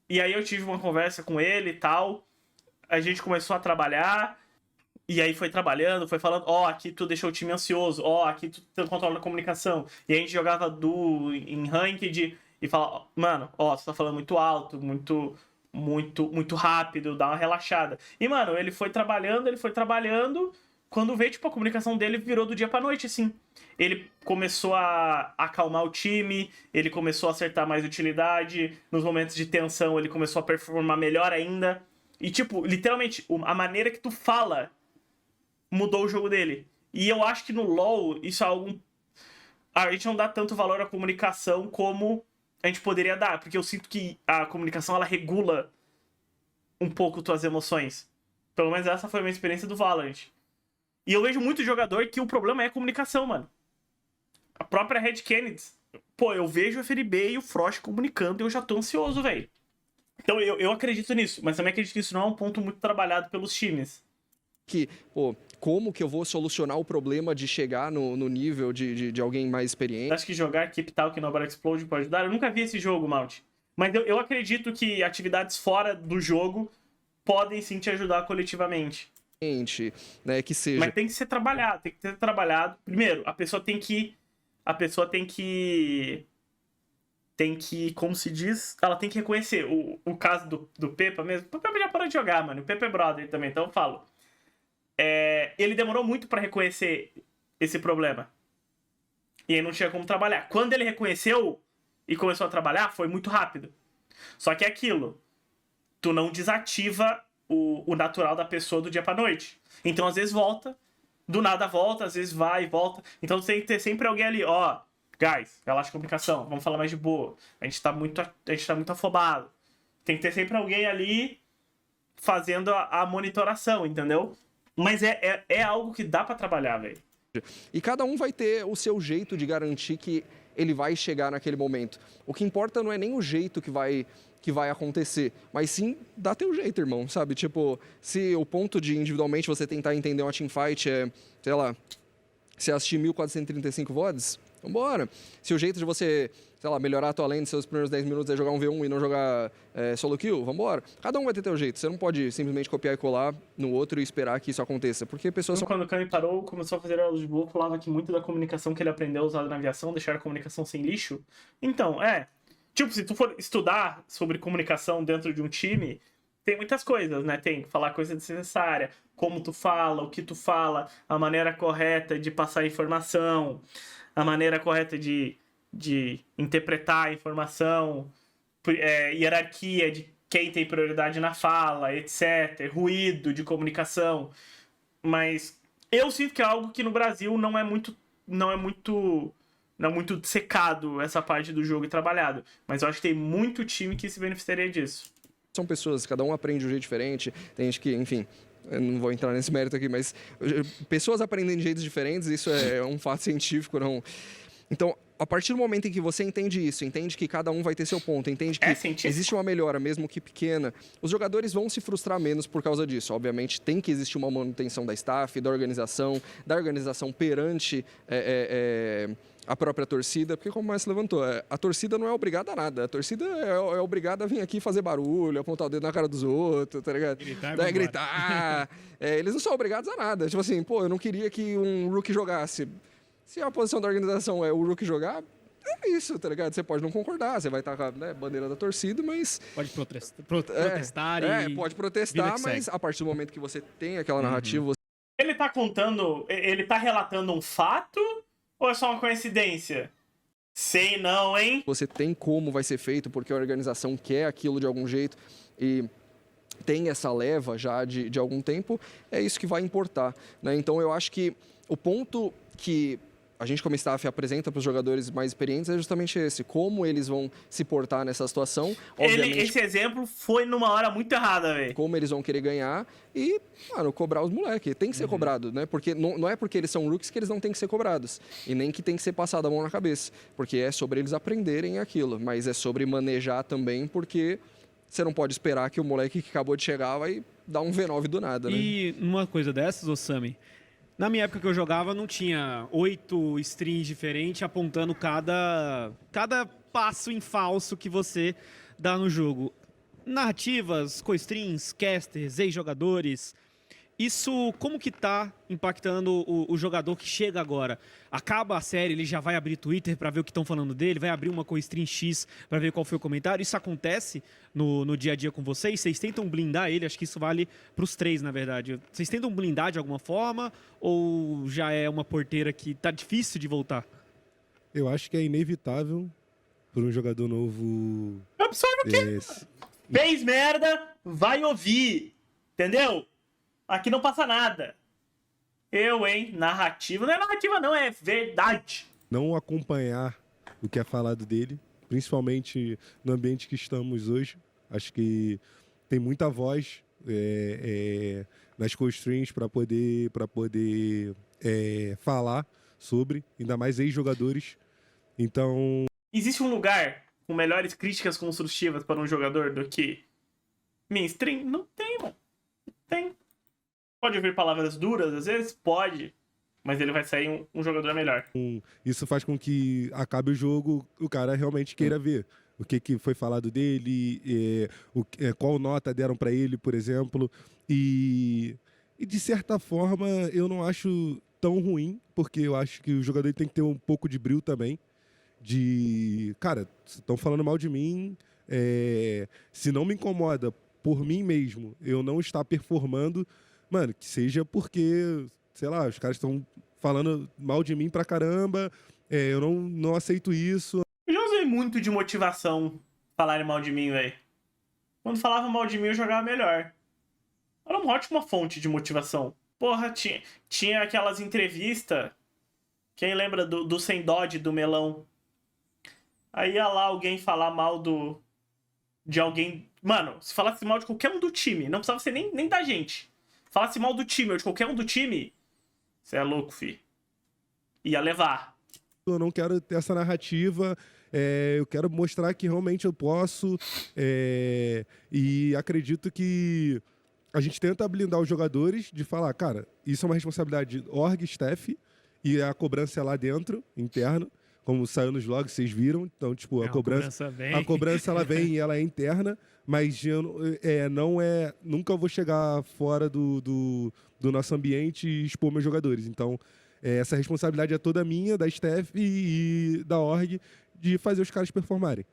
E aí eu tive uma conversa com ele e tal. A gente começou a trabalhar. E aí foi trabalhando, foi falando, aqui tu deixou o time ansioso, aqui tu tem controle da comunicação. E a gente jogava em ranked e falava, mano, você tá falando muito alto, muito rápido, dá uma relaxada. E, mano, ele foi trabalhando, quando veio, tipo, a comunicação dele virou do dia pra noite, assim. Ele começou a acalmar o time, ele começou a acertar mais utilidade, nos momentos de tensão ele começou a performar melhor ainda. E, tipo, literalmente, a maneira que tu fala mudou o jogo dele. E eu acho que no LoL isso é algo... a gente não dá tanto valor à comunicação como a gente poderia dar, porque eu sinto que a comunicação, ela regula um pouco tuas emoções. Pelo menos essa foi a minha experiência do Valorant. E eu vejo muito jogador que o problema é a comunicação, mano. A própria Red Kennedy. Pô, eu vejo o FNB e o Frost comunicando e eu já tô ansioso, velho. Então eu acredito nisso, mas também acredito que isso não é um ponto muito trabalhado pelos times. Que, como que eu vou solucionar o problema de chegar no nível de alguém mais experiente? Acho que jogar Keep Talking Nobody Explode pode ajudar. Eu nunca vi esse jogo, Malte. Mas eu acredito que atividades fora do jogo podem sim te ajudar coletivamente. Né, que seja. Mas tem que ser trabalhado, Primeiro, a pessoa tem que, como se diz, ela tem que reconhecer. O caso do Pepa mesmo. O Pepa já parou de jogar, mano. O Pepa é brother também, então eu falo. Ele demorou muito pra reconhecer esse problema. E aí não tinha como trabalhar. Quando ele reconheceu e começou a trabalhar, foi muito rápido. Só que é aquilo. Tu não desativa o natural da pessoa do dia pra noite. Então, às vezes, volta. Do nada volta, às vezes vai e volta. Então, tem que ter sempre alguém ali. Guys, relaxa a comunicação. Vamos falar mais de boa. A gente tá muito afobado. Tem que ter sempre alguém ali fazendo a monitoração, entendeu? Mas é algo que dá pra trabalhar, velho. E cada um vai ter o seu jeito de garantir que ele vai chegar naquele momento. O que importa não é nem o jeito que vai acontecer, mas sim dar teu jeito, irmão, sabe? Tipo, se o ponto de individualmente você tentar entender uma teamfight é, sei lá, se assistir 1435 VODs, vambora. Se o jeito de você, sei lá, melhorar a tua lane nos seus primeiros 10 minutos é jogar um V1 e não jogar solo kill, vambora. Cada um vai ter teu jeito. Você não pode simplesmente copiar e colar no outro e esperar que isso aconteça, porque pessoas são... Quando o Kami parou, começou a fazer aulas de voo, falava que muito da comunicação que ele aprendeu usada na aviação, deixar a comunicação sem lixo. Então, tipo, se tu for estudar sobre comunicação dentro de um time, tem muitas coisas, né? Tem que falar coisa desnecessária, como tu fala, o que tu fala, a maneira correta de passar informação, a maneira correta de interpretar a informação, hierarquia de quem tem prioridade na fala, etc. Ruído de comunicação. Mas eu sinto que é algo que no Brasil não é muito secado essa parte do jogo e trabalhado. Mas eu acho que tem muito time que se beneficiaria disso. São pessoas, cada um aprende de um jeito diferente. Tem gente que, enfim, eu não vou entrar nesse mérito aqui, mas pessoas aprendem de jeitos diferentes, isso é um fato científico, não... Então, a partir do momento em que você entende isso, entende que cada um vai ter seu ponto, entende que existe uma melhora, mesmo que pequena, os jogadores vão se frustrar menos por causa disso. Obviamente, tem que existir uma manutenção da staff, da organização perante a própria torcida, porque como mais se levantou, a torcida não é obrigada a nada, a torcida é obrigada a vir aqui fazer barulho, apontar o dedo na cara dos outros, tá ligado? Gritar. Eles não são obrigados a nada. Tipo assim, pô, eu não queria que um rookie jogasse. Se a posição da organização é o rookie jogar, é isso, tá ligado? Você pode não concordar, você vai estar com a bandeira da torcida, mas... Pode protestar pode protestar, mas a partir do momento que você tem aquela narrativa... Ele tá contando, ele tá relatando um fato ou é só uma coincidência? Sei não, hein? Você tem como vai ser feito, porque a organização quer aquilo de algum jeito e tem essa leva já de algum tempo, é isso que vai importar, né? Então eu acho que o ponto que a gente como staff apresenta para os jogadores mais experientes é justamente esse, como eles vão se portar nessa situação. Obviamente, esse exemplo foi numa hora muito errada, velho. Como eles vão querer ganhar e, mano, cobrar os moleques. Tem que ser cobrado, né? Porque não é porque eles são rookies que eles não têm que ser cobrados. E nem que tem que ser passado a mão na cabeça. Porque é sobre eles aprenderem aquilo. Mas é sobre manejar também, porque você não pode esperar que o moleque que acabou de chegar vai dar um V9 do nada, né? E numa coisa dessas, Osami, na minha época que eu jogava, não tinha 8 strings diferentes apontando cada passo em falso que você dá no jogo. Narrativas, co-strings, casters, ex-jogadores, isso como que tá impactando o jogador que chega agora? Acaba a série, ele já vai abrir Twitter para ver o que estão falando dele, vai abrir uma co-string X para ver qual foi o comentário. Isso acontece no dia a dia com vocês? Vocês tentam blindar ele? Acho que isso vale para os três, na verdade. Vocês tentam blindar de alguma forma ou já é uma porteira que tá difícil de voltar? Eu acho que é inevitável para um jogador novo... Absorve o quê? Fez merda, vai ouvir. Entendeu? Aqui não passa nada. Narrativa. Não é narrativa, não, é verdade. Não acompanhar o que é falado dele, principalmente no ambiente que estamos hoje. Acho que tem muita voz nas co-streams para poder falar sobre, ainda mais ex-jogadores. Então... Existe um lugar com melhores críticas construtivas para um jogador do que minha stream? Não tem, mano. Não tem. Pode ouvir palavras duras, às vezes? Pode. Mas ele vai sair um jogador melhor. Isso faz com que acabe o jogo, o cara realmente queira ver o que foi falado dele, qual nota deram para ele, por exemplo. E de certa forma, eu não acho tão ruim, porque eu acho que o jogador tem que ter um pouco de brilho também. Cara, estão falando mal de mim, se não me incomoda por mim mesmo, eu não estar performando, mano, que seja porque, sei lá, os caras estão falando mal de mim pra caramba, eu não aceito isso. Eu já usei muito de motivação falarem mal de mim, velho. Quando falava mal de mim, eu jogava melhor. Era uma ótima fonte de motivação. Porra, tinha aquelas entrevistas. Quem lembra do Sem Dodge, do Melão? Aí ia lá alguém falar mal de alguém... Mano, se falasse mal de qualquer um do time, não precisava ser nem da gente. falasse mal do time ou de qualquer um do time, você é louco, fi. Ia levar. Eu não quero ter essa narrativa, eu quero mostrar que realmente eu posso, e acredito que a gente tenta blindar os jogadores de falar, cara, isso é uma responsabilidade de org, staff, e a cobrança é lá dentro, interno, como saiu nos vlogs, vocês viram. Então, tipo, a cobrança ela vem e ela é interna, mas nunca vou chegar fora do nosso ambiente e expor meus jogadores. Então, essa responsabilidade é toda minha, da staff e da org, de fazer os caras performarem.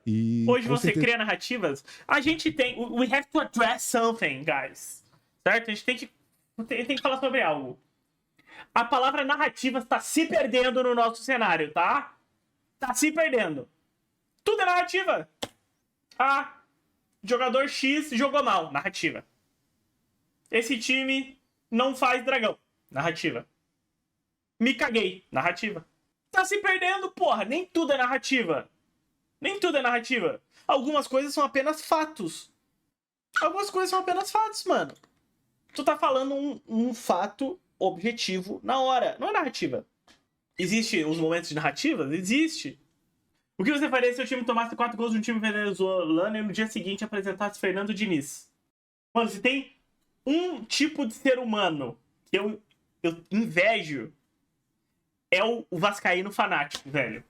E, hoje você certeza... cria narrativas. A gente tem... We have to address something, guys. Certo? A gente tem que falar sobre algo. A palavra narrativa está se perdendo no nosso cenário, tá? Tá se perdendo. Tudo é narrativa. Ah, jogador X jogou mal. Narrativa. Esse time não faz dragão. Narrativa. Me caguei. Narrativa. Tá se perdendo, porra. Nem tudo é narrativa. Nem tudo é narrativa. Algumas coisas são apenas fatos. Algumas coisas são apenas fatos, mano. Tu tá falando um fato objetivo na hora. Não é narrativa. Existe os momentos de narrativa? Existe. O que você faria se o time tomasse 4 gols de um time venezuelano e no dia seguinte apresentasse Fernando Diniz? Mano, se tem um tipo de ser humano que eu invejo, é o vascaíno fanático, velho.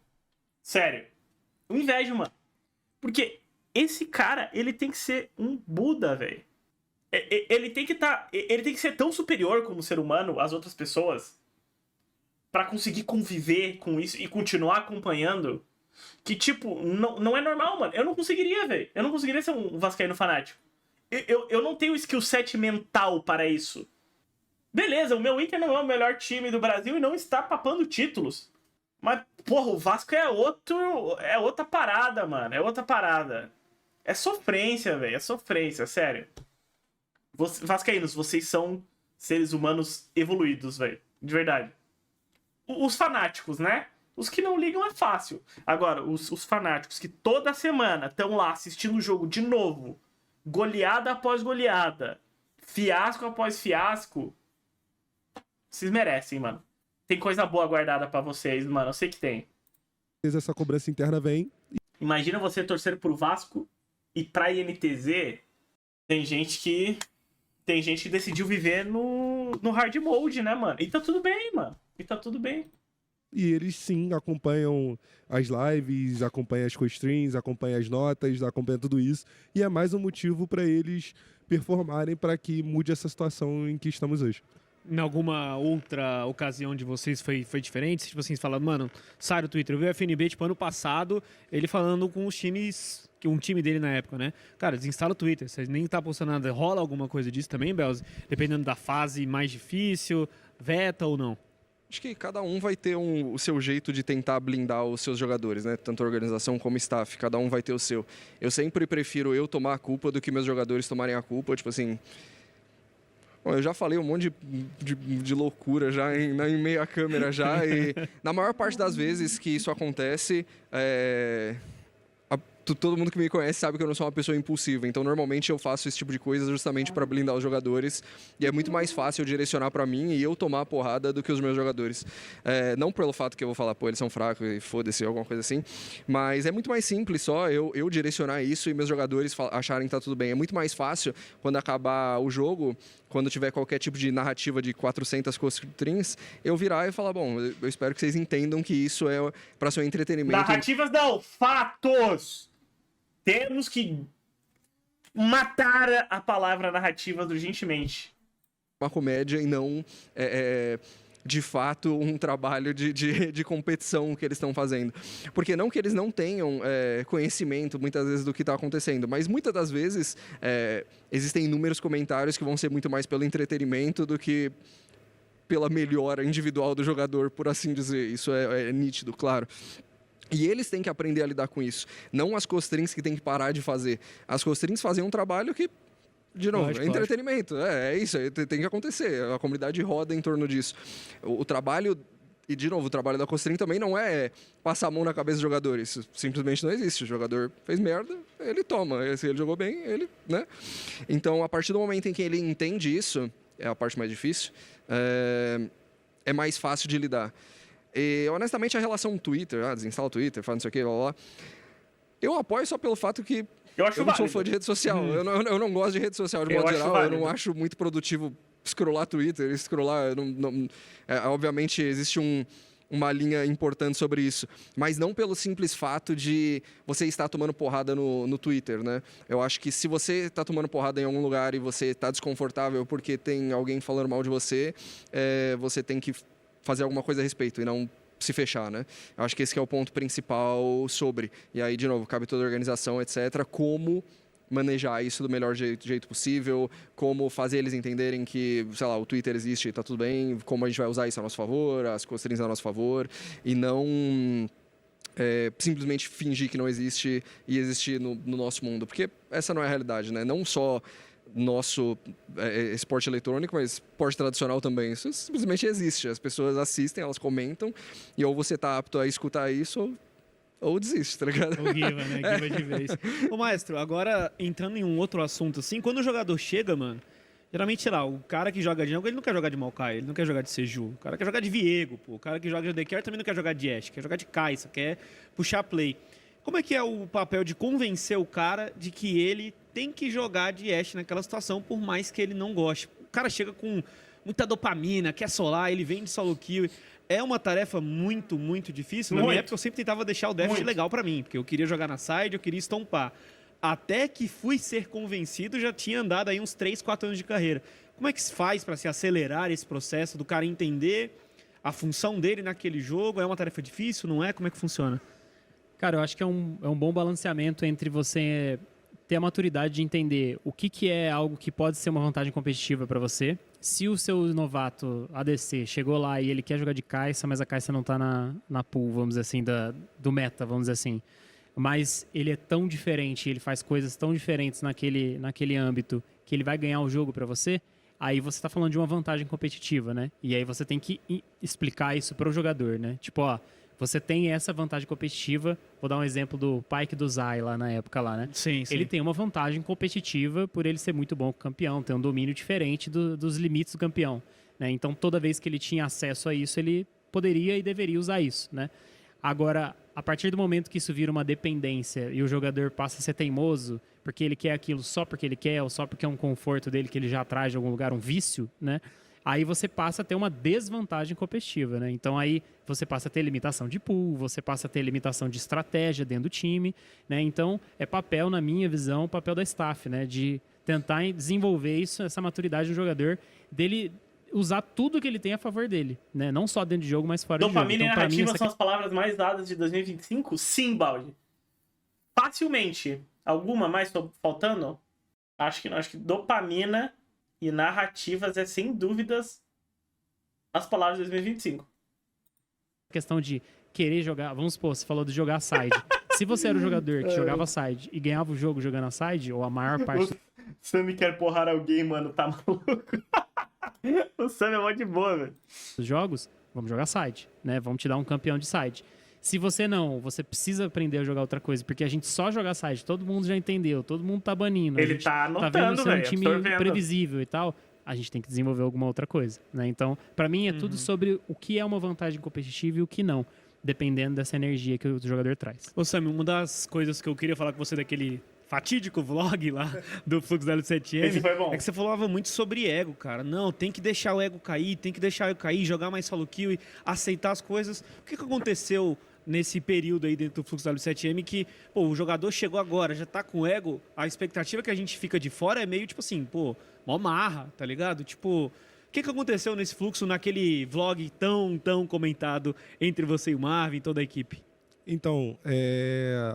Sério. Eu invejo, mano. Porque esse cara, ele tem que ser um Buda, velho. Ele tem que ser tão superior como ser humano às outras pessoas pra conseguir conviver com isso e continuar acompanhando, que, tipo, não é normal, mano. Eu não conseguiria, velho. Eu não conseguiria ser um vascaíno fanático. Eu não tenho skill set mental para isso. Beleza, o meu Inter não é o melhor time do Brasil e não está papando títulos. Mas, porra, o Vasco é outra parada, mano. É outra parada. É sofrência, velho. É sofrência, sério. Vascaínos, vocês são seres humanos evoluídos, velho. De verdade. Os fanáticos, né? Os que não ligam é fácil. Agora, os fanáticos que toda semana estão lá assistindo o jogo de novo, goleada após goleada, fiasco após fiasco, vocês merecem, mano. Tem coisa boa guardada pra vocês, mano. Eu sei que tem. Essa cobrança interna vem. Imagina você torcer pro Vasco e pra INTZ, tem gente que decidiu viver no hard mode, né, mano? E tá tudo bem, mano. E tá tudo bem. E eles, sim, acompanham as lives, acompanham as co-streams, acompanham as notas, acompanham tudo isso. E é mais um motivo pra eles performarem pra que mude essa situação em que estamos hoje. Em alguma outra ocasião de vocês foi diferente? Tipo assim, falando, mano, sai do Twitter. Eu vi o FNB, tipo, ano passado, ele falando com os times, um time dele na época, né? Cara, desinstala o Twitter, vocês nem tá postando nada. Rola alguma coisa disso também, Belz? Dependendo da fase mais difícil, veta ou não? Acho que cada um vai ter o seu jeito de tentar blindar os seus jogadores, né? Tanto a organização como o staff, cada um vai ter o seu. Eu sempre prefiro eu tomar a culpa do que meus jogadores tomarem a culpa, tipo assim... Bom, eu já falei um monte de loucura já em meia câmera já, e na maior parte das vezes que isso acontece, todo mundo que me conhece sabe que eu não sou uma pessoa impulsiva, então normalmente eu faço esse tipo de coisa justamente para blindar os jogadores, e é muito mais fácil eu direcionar para mim e eu tomar a porrada do que os meus jogadores. Não pelo fato que eu vou falar, pô, eles são fracos e foda-se, alguma coisa assim, mas é muito mais simples só eu direcionar isso e meus jogadores acharem que tá tudo bem. É muito mais fácil quando acabar o jogo, quando tiver qualquer tipo de narrativa de 400 co-streams, eu virar e falar, bom, eu espero que vocês entendam que isso é para seu entretenimento. Narrativas não, fatos! Temos que matar a palavra narrativa urgentemente. Uma comédia e não, de fato, um trabalho de competição que eles estão fazendo. Porque não que eles não tenham conhecimento, muitas vezes, do que está acontecendo, mas muitas das vezes existem inúmeros comentários que vão ser muito mais pelo entretenimento do que pela melhora individual do jogador, por assim dizer. Isso é nítido, claro. E eles têm que aprender a lidar com isso. Não as co-streams que têm que parar de fazer. As co-streams fazem um trabalho que, de novo, lógico, entretenimento. É isso, tem que acontecer. A comunidade roda em torno disso. O trabalho, e de novo, o trabalho da co-stream também não é passar a mão na cabeça dos jogadores. Isso simplesmente não existe. O jogador fez merda, ele toma. Se ele jogou bem, ele, né? Então, a partir do momento em que ele entende isso, é a parte mais difícil, é mais fácil de lidar. E, honestamente, a relação Twitter, desinstala o Twitter, faz não sei o que, blá, blá, eu apoio só pelo fato que Eu acho eu não sou válido. fã de rede social. Eu não gosto de rede social de Eu modo acho geral. válido. Eu não acho muito produtivo scrollar Twitter, scrollar... obviamente, existe uma linha importante sobre isso. Mas não pelo simples fato de você estar tomando porrada no Twitter, né? Eu acho que se você está tomando porrada em algum lugar e você está desconfortável porque tem alguém falando mal de você, você tem que fazer alguma coisa a respeito e não se fechar, né? Eu acho que esse que é o ponto principal sobre. E aí, de novo, cabe toda a organização, etc. Como manejar isso do melhor jeito possível, como fazer eles entenderem que, sei lá, o Twitter existe e tá tudo bem, como a gente vai usar isso a nosso favor, as coisas a nosso favor, e não simplesmente fingir que não existe e existir no nosso mundo, porque essa não é a realidade, né? Não só nosso esporte eletrônico, mas esporte tradicional também. Isso simplesmente existe. As pessoas assistem, elas comentam, e ou você tá apto a escutar isso, ou desiste, tá ligado? Ou giva, né? Giva de vez. Ô, maestro, agora entrando em um outro assunto, assim, quando o jogador chega, mano, geralmente, sei lá, o cara que joga de Jungle, ele não quer jogar de Maokai, ele não quer jogar de Seju. O cara quer jogar de Viego, pô. O cara que joga de AD também não quer jogar de Ashe, quer jogar de Kai'Sa, quer puxar play. Como é que é o papel de convencer o cara de que ele tem que jogar de Ashe naquela situação, por mais que ele não goste? O cara chega com muita dopamina, quer solar, ele vem de solo kill. É uma tarefa muito, muito difícil. Na minha época, eu sempre tentava deixar o déficit legal pra mim, porque eu queria jogar na side, eu queria estompar. Até que fui ser convencido, já tinha andado aí uns 3, 4 anos de carreira. Como é que se faz para se acelerar esse processo do cara entender a função dele naquele jogo? É uma tarefa difícil, não é? Como é que funciona? Cara, eu acho que é um bom balanceamento entre você ter a maturidade de entender o que é algo que pode ser uma vantagem competitiva para você. Se o seu novato ADC chegou lá e ele quer jogar de Kai'Sa, mas a Kai'Sa não tá na pool, vamos dizer assim, do meta, vamos dizer assim. Mas ele é tão diferente, ele faz coisas tão diferentes naquele âmbito, que ele vai ganhar o jogo para você, aí você tá falando de uma vantagem competitiva, né? E aí você tem que explicar isso para o jogador, né? Tipo, ó, você tem essa vantagem competitiva. Vou dar um exemplo do Pyke do Zai lá na época lá, né? Sim, sim. Ele tem uma vantagem competitiva por ele ser muito bom com o campeão, ter um domínio diferente dos limites do campeão, né? Então, toda vez que ele tinha acesso a isso, ele poderia e deveria usar isso, né? Agora, a partir do momento que isso vira uma dependência e o jogador passa a ser teimoso, porque ele quer aquilo só porque ele quer, ou só porque é um conforto dele que ele já traz de algum lugar, um vício, né? Aí você passa a ter uma desvantagem competitiva, né? Então aí você passa a ter limitação de pool, você passa a ter limitação de estratégia dentro do time, né? Então é papel, na minha visão, papel da staff, né? De tentar desenvolver isso, essa maturidade do jogador, dele usar tudo que ele tem a favor dele, né? Não só dentro de jogo, mas fora de jogo. Dopamina e Então, pra mim, narrativa essa são as palavras mais dadas de 2025? Sim, Baldi. Facilmente. Alguma mais faltando? Acho que não. Acho que dopamina e narrativas é, sem dúvidas, as palavras de 2025. questão de querer jogar, vamos supor, você falou de jogar side. Se você era o jogador que jogava side e ganhava o jogo jogando a side, ou a maior parte O Sammy quer porrar alguém, mano, tá maluco? O Sammy é mó de boa, velho. dos jogos, vamos jogar side, né? Vamos te dar um campeão de side. Se você não, você precisa aprender a jogar outra coisa, porque a gente só joga side, todo mundo já entendeu, todo mundo tá banindo. Ele a gente tá vendo anotando, ser um velho, time absorvendo. previsível e tal, a gente tem que desenvolver alguma outra coisa, né? Então, pra mim é tudo sobre o que é uma vantagem competitiva e o que não, dependendo dessa energia que o jogador traz. Ô, Sammy, uma das coisas que eu queria falar com você daquele fatídico vlog lá do Fluxo da L7M Esse foi bom. é que você falava muito sobre ego, cara. Não, tem que deixar o ego cair, tem que deixar o ego cair, jogar mais solo kill e aceitar as coisas. O que aconteceu nesse período aí dentro do Fluxo da L7M que, pô, o jogador chegou agora, já tá com ego, a expectativa que a gente fica de fora é meio tipo assim, pô, mó marra, tá ligado? Tipo, o que aconteceu nesse fluxo, naquele vlog tão comentado entre você e o Marvin e toda a equipe? Então,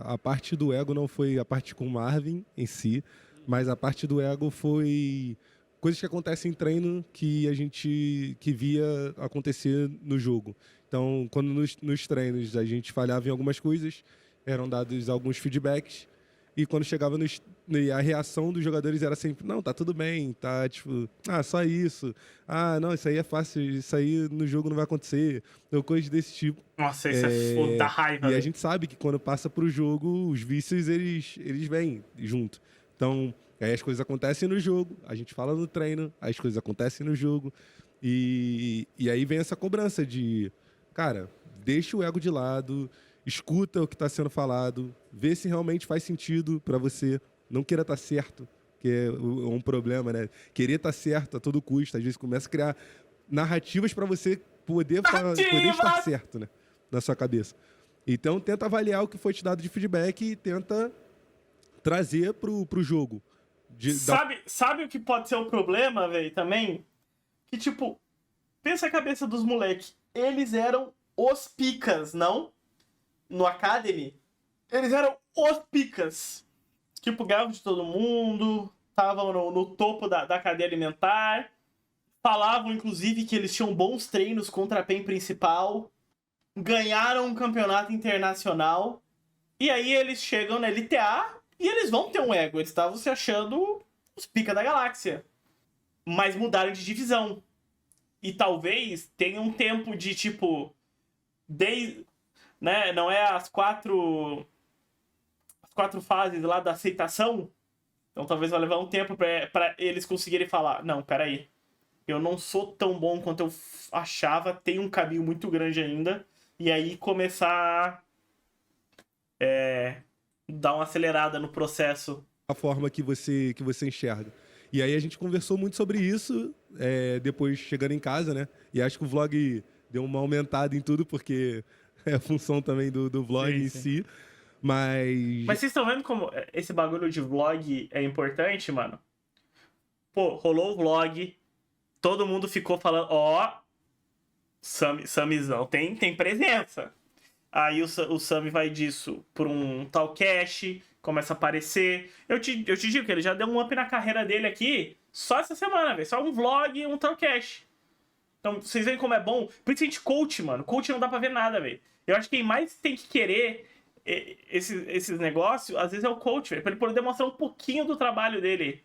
a parte do ego não foi a parte com o Marvin em si, mas a parte do ego foi coisas que acontecem em treino que a gente via acontecer no jogo. Então, quando nos treinos a gente falhava em algumas coisas, eram dados alguns feedbacks, e quando chegava a reação dos jogadores era sempre, não, tá tudo bem, tá tipo, só isso, não, isso aí é fácil, isso aí no jogo não vai acontecer, ou coisas desse tipo. Nossa, isso é foda, da raiva, E a velho. gente sabe que quando passa pro jogo, os vícios, eles vêm junto. Então, Aí as coisas acontecem no jogo, a gente fala no treino, as coisas acontecem no jogo. E aí vem essa cobrança de, cara, deixa o ego de lado, escuta o que está sendo falado, vê se realmente faz sentido para você. Não queira estar certo, que é um problema, né? Querer estar certo a todo custo. Às vezes começa a criar narrativas para você poder estar certo, né? Na sua cabeça. Então, tenta avaliar o que foi te dado de feedback e tenta trazer pro jogo. Sabe o que pode ser o problema, velho, também? Que, tipo, pensa a cabeça dos moleques. Eles eram os picas, não? No Academy. Eles eram os picas. Tipo, ganhavam de todo mundo, estavam no topo da cadeia alimentar. Falavam, inclusive, que eles tinham bons treinos contra a PEN principal. Ganharam um campeonato internacional. E aí eles chegam na LTA e eles vão ter um ego. Eles estavam se achando os pica da galáxia. Mas mudaram de divisão. E talvez tenha um tempo de, tipo... né, não é as quatro fases lá da aceitação? Então talvez vai levar um tempo pra eles conseguirem falar, não, peraí, eu não sou tão bom quanto eu achava, tem um caminho muito grande ainda, e aí começar a dar uma acelerada no processo. A forma que você enxerga. E aí a gente conversou muito sobre isso, depois chegando em casa, né? E acho que o vlog deu uma aumentada em tudo, porque é a função também do vlog em si. Mas vocês estão vendo como esse bagulho de vlog é importante, mano? Pô, rolou o vlog, todo mundo ficou falando, Samizão tem presença. Aí o Sami vai disso por um talkcast, começa a aparecer. Eu te digo que ele já deu um up na carreira dele aqui só essa semana, velho. Só um vlog e um talkcast. Então, vocês veem como é bom? Principalmente coach, mano. Coach não dá pra ver nada, velho. Eu acho que quem mais tem que querer esses negócios, às vezes é o coach, velho. Pra ele poder demonstrar um pouquinho do trabalho dele.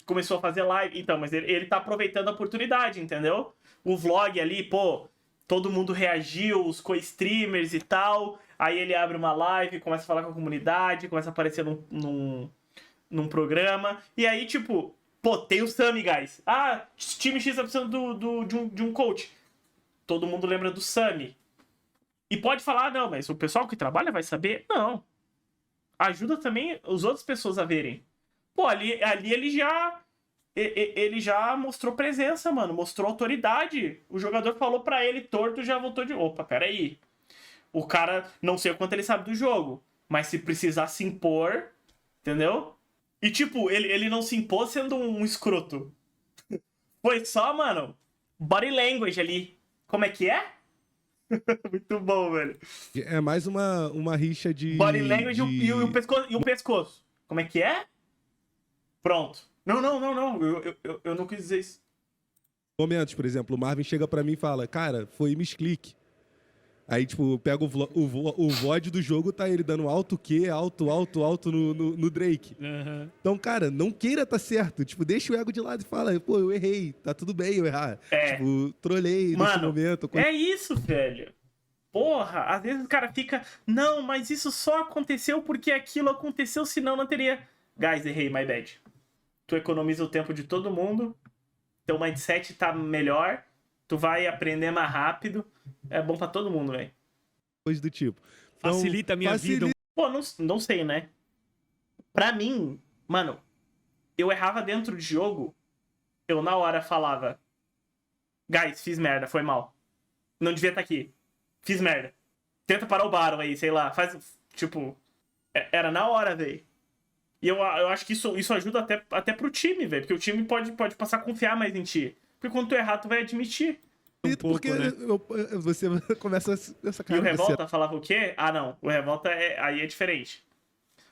Começou a fazer live. Então, mas ele tá aproveitando a oportunidade, entendeu? O vlog ali, pô, todo mundo reagiu, os co-streamers e tal. Aí ele abre uma live, começa a falar com a comunidade, começa a aparecer num programa. E aí, tipo, pô, tem o Sami, guys. Ah, time X tá precisando de um coach. Todo mundo lembra do Sami. E pode falar, não, mas o pessoal que trabalha vai saber? Não. Ajuda também as outras pessoas a verem. Pô, ali ele já mostrou presença, mano. Mostrou autoridade. O jogador falou pra ele torto, já voltou de... Opa, peraí. O cara, não sei o quanto ele sabe do jogo, mas se precisar se impor, entendeu? E, tipo, ele não se impôs sendo um escroto. Foi só, mano, body language ali. Como é que é? Muito bom, velho. É mais uma rixa de... Body language e o pescoço. Como é que é? Pronto. Não. Eu não quis dizer isso. Momentos, por exemplo, o Marvin chega pra mim e fala, cara, foi misclick. Aí, tipo, pega o VOD do jogo, tá ele dando alto Q, alto no Drake. Uhum. Então, cara, não queira tá certo. Tipo, deixa o ego de lado e fala, pô, eu errei, tá tudo bem eu errar. Tipo, trolei nesse momento. É isso, velho. Porra, às vezes o cara fica, não, mas isso só aconteceu porque aquilo aconteceu, senão não teria... Guys, errei, my bad. Tu economiza o tempo de todo mundo, teu mindset tá melhor, tu vai aprender mais rápido, é bom pra todo mundo, velho. Coisa do tipo. Então, Facilita a minha vida. Pô, não sei, né? Pra mim, mano, eu errava dentro de jogo, eu na hora falava, guys, fiz merda, foi mal. Não devia estar aqui. Fiz merda. Tenta parar o Baron aí, sei lá. Faz, tipo... Era na hora, velho. E eu acho que isso ajuda até pro time, velho. Porque o time pode passar a confiar mais em ti. Porque quando tu errar, tu vai admitir. Porque você começa essa cara... E o Revolta falava o quê? Ah, não. O Revolta aí é diferente.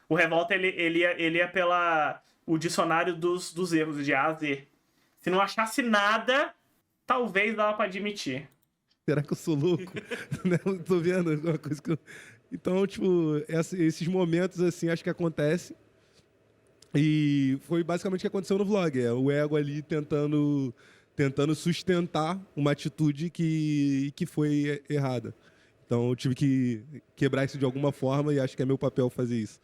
O Revolta, ele ia pela... o dicionário dos erros, de A a Z. Se não achasse nada, talvez dava pra admitir. Será que eu sou louco? Não tô vendo alguma coisa que eu... Então, tipo, esses momentos, assim, acho que acontecem. E foi basicamente o que aconteceu no vlog. O ego ali tentando sustentar uma atitude que foi errada. Então, eu tive que quebrar isso de alguma forma e acho que é meu papel fazer isso.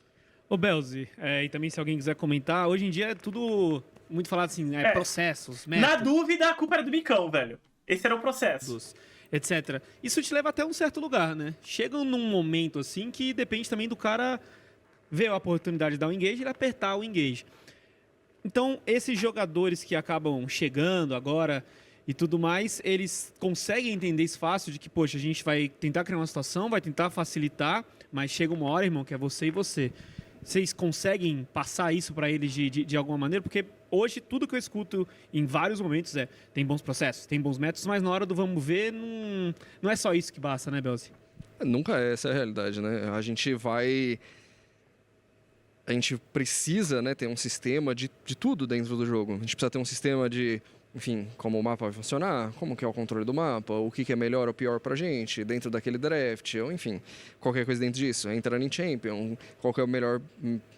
Ô, Belzi, e também se alguém quiser comentar, hoje em dia é tudo muito falado assim, processos, métodos. Na dúvida, a culpa era do Micão, velho. Esse era o processo. Etc. Isso te leva até um certo lugar, né? Chega num momento assim que depende também do cara ver a oportunidade de dar o engage e ele apertar o engage. Então, esses jogadores que acabam chegando agora e tudo mais, eles conseguem entender isso fácil de que, poxa, a gente vai tentar criar uma situação, vai tentar facilitar, mas chega uma hora, irmão, que é você e você. Vocês conseguem passar isso para eles de alguma maneira? Porque hoje tudo que eu escuto em vários momentos tem bons processos, tem bons métodos, mas na hora do vamos ver, não é só isso que basta, né, Belzi? Nunca é essa a realidade, né? A gente precisa, né, ter um sistema de tudo dentro do jogo. A gente precisa ter um sistema de, enfim, como o mapa vai funcionar, como que é o controle do mapa, o que é melhor ou pior pra gente dentro daquele draft, ou enfim, qualquer coisa dentro disso. Entrando em Champion, qual que é o melhor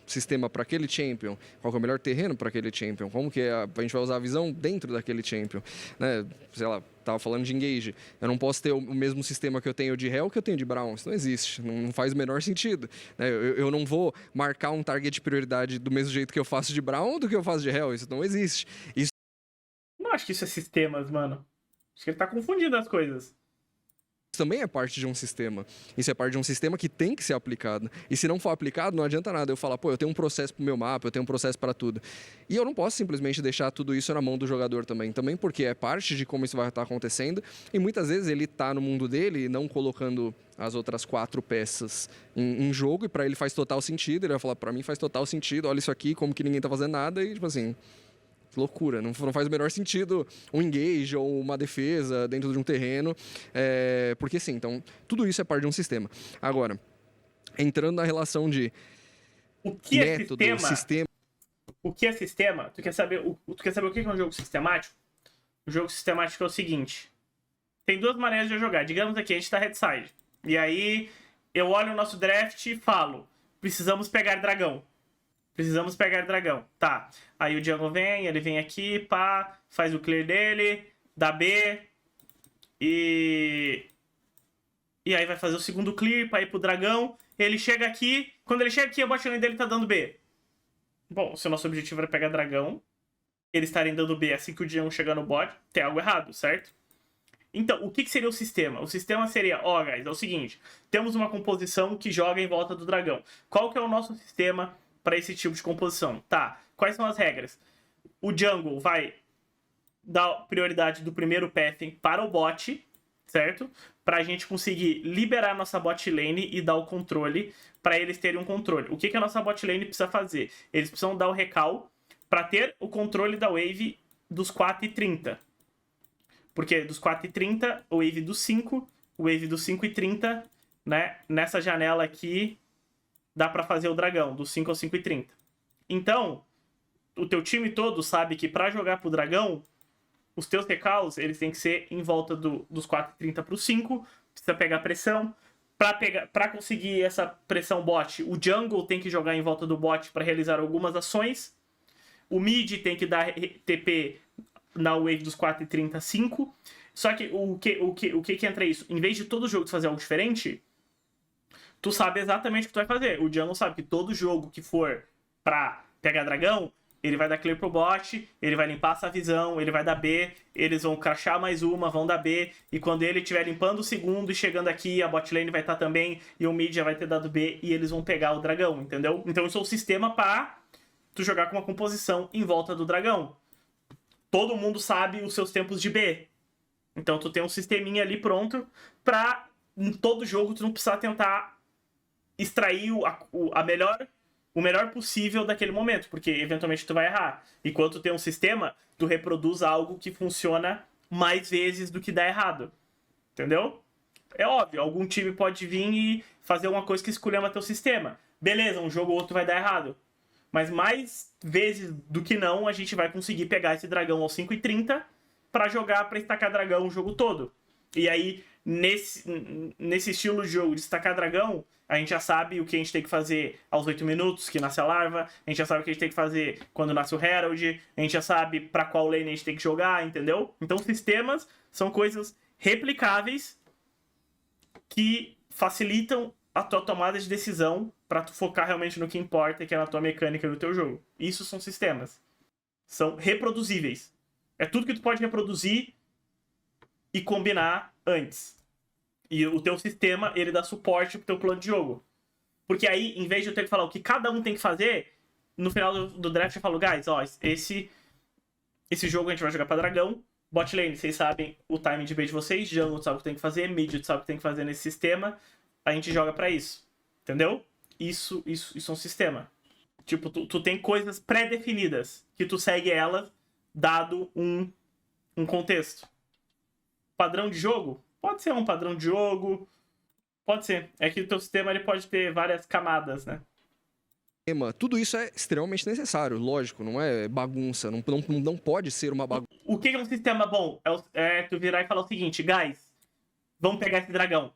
sistema para aquele Champion, qual que é o melhor terreno para aquele Champion, como que a gente vai usar a visão dentro daquele Champion, né? Sei lá, tava falando de engage, eu não posso ter o mesmo sistema que eu tenho de Hell que eu tenho de Brown, isso não existe, não faz o menor sentido, né? Eu não vou marcar um target de prioridade do mesmo jeito que eu faço de Brown do que eu faço de Hell, isso não existe. Isso Não acho que isso é sistemas, mano. Acho que ele tá confundindo as coisas. também é parte de um sistema. Isso é parte de um sistema que tem que ser aplicado. E se não for aplicado, não adianta nada eu falar, pô, eu tenho um processo pro meu mapa, eu tenho um processo para tudo. E eu não posso simplesmente deixar tudo isso na mão do jogador também. Também porque é parte de como isso vai estar acontecendo. E muitas vezes ele tá no mundo dele e não colocando as outras 4 peças em jogo. E para ele faz total sentido. Ele vai falar, para mim faz total sentido. Olha isso aqui, como que ninguém tá fazendo nada. E tipo assim... loucura, não faz o menor sentido um engage ou uma defesa dentro de um terreno, porque sim, então tudo isso é parte de um sistema. Agora, entrando na relação de o que método, é sistema... O que é sistema? Tu quer saber o que é um jogo sistemático? O jogo sistemático é o seguinte, tem 2 maneiras de jogar, digamos aqui, a gente tá headside, e aí eu olho o nosso draft e falo, precisamos pegar dragão. Precisamos pegar dragão. Tá. Aí o Django vem, ele vem aqui, pá, faz o clear dele, dá B. E aí vai fazer o segundo clear pra ir pro dragão. Ele chega aqui. Quando ele chega aqui, a botlane dele tá dando B. Bom, se o nosso objetivo era pegar dragão, eles estarem dando B assim que o Django chegar no bot, tem algo errado, certo? Então, o que seria o sistema? O sistema seria, guys, é o seguinte. Temos uma composição que joga em volta do dragão. Qual que é o nosso sistema para esse tipo de composição? Tá, quais são as regras? O jungle vai dar prioridade do primeiro pathing para o bot, certo? Pra gente conseguir liberar nossa bot lane e dar o controle para eles terem um controle. O que a nossa bot lane precisa fazer? Eles precisam dar o recall para ter o controle da wave dos 4:30. Porque dos 4:30, o wave dos 5, o wave dos 5:30, né? Nessa janela aqui dá pra fazer o dragão, dos 5 aos 5:30. Então, o teu time todo sabe que pra jogar pro dragão, os teus recalls, eles têm que ser em volta dos 4:30 pro 5, precisa pegar pressão. Pra conseguir essa pressão bot, o jungle tem que jogar em volta do bot pra realizar algumas ações. O mid tem que dar TP na wave dos 4:30, 5. Só que o que entra isso? Em vez de todo jogo tu fazer algo diferente, tu sabe exatamente o que tu vai fazer. O Jungle sabe que todo jogo que for pra pegar dragão, ele vai dar clear pro bot, ele vai limpar essa visão, ele vai dar B, eles vão crashar mais uma, vão dar B, e quando ele estiver limpando o segundo e chegando aqui, a bot lane vai estar também, e o mid já vai ter dado B, e eles vão pegar o dragão, entendeu? Então isso é o sistema pra tu jogar com uma composição em volta do dragão. Todo mundo sabe os seus tempos de B. Então tu tem um sisteminha ali pronto pra em todo jogo tu não precisar tentar extrair o melhor possível daquele momento, porque eventualmente tu vai errar. E quando tu tem um sistema, tu reproduz algo que funciona mais vezes do que dá errado. Entendeu? É óbvio, algum time pode vir e fazer uma coisa que escolhemos teu sistema. Beleza, um jogo ou outro vai dar errado. Mas mais vezes do que não, a gente vai conseguir pegar esse dragão aos 5:30 pra jogar, pra estacar dragão o jogo todo. E aí, nesse estilo de jogo de estacar dragão, a gente já sabe o que a gente tem que fazer aos 8 minutos, que nasce a larva. A gente já sabe o que a gente tem que fazer quando nasce o Herald. A gente já sabe pra qual lane a gente tem que jogar, entendeu? Então, sistemas são coisas replicáveis que facilitam a tua tomada de decisão pra tu focar realmente no que importa, que é na tua mecânica e no teu jogo. Isso são sistemas. São reproduzíveis. É tudo que tu pode reproduzir e combinar antes. E o teu sistema, ele dá suporte pro teu plano de jogo. Porque aí, em vez de eu ter que falar o que cada um tem que fazer, no final do draft eu falo, guys, ó, esse jogo a gente vai jogar pra dragão, bot lane, vocês sabem o timing de bait de vocês, jungle sabe o que tem que fazer, mid sabe o que tem que fazer nesse sistema, a gente joga pra isso. Entendeu? Isso é um sistema. Tipo, tu tem coisas pré-definidas, que tu segue elas, dado um contexto. Padrão de jogo? Pode ser um padrão de jogo, pode ser. É que o teu sistema ele pode ter várias camadas, né? Tudo isso é extremamente necessário, lógico, não é bagunça, não pode ser uma bagunça. O que é um sistema bom? É tu virar e falar o seguinte, guys, vamos pegar esse dragão.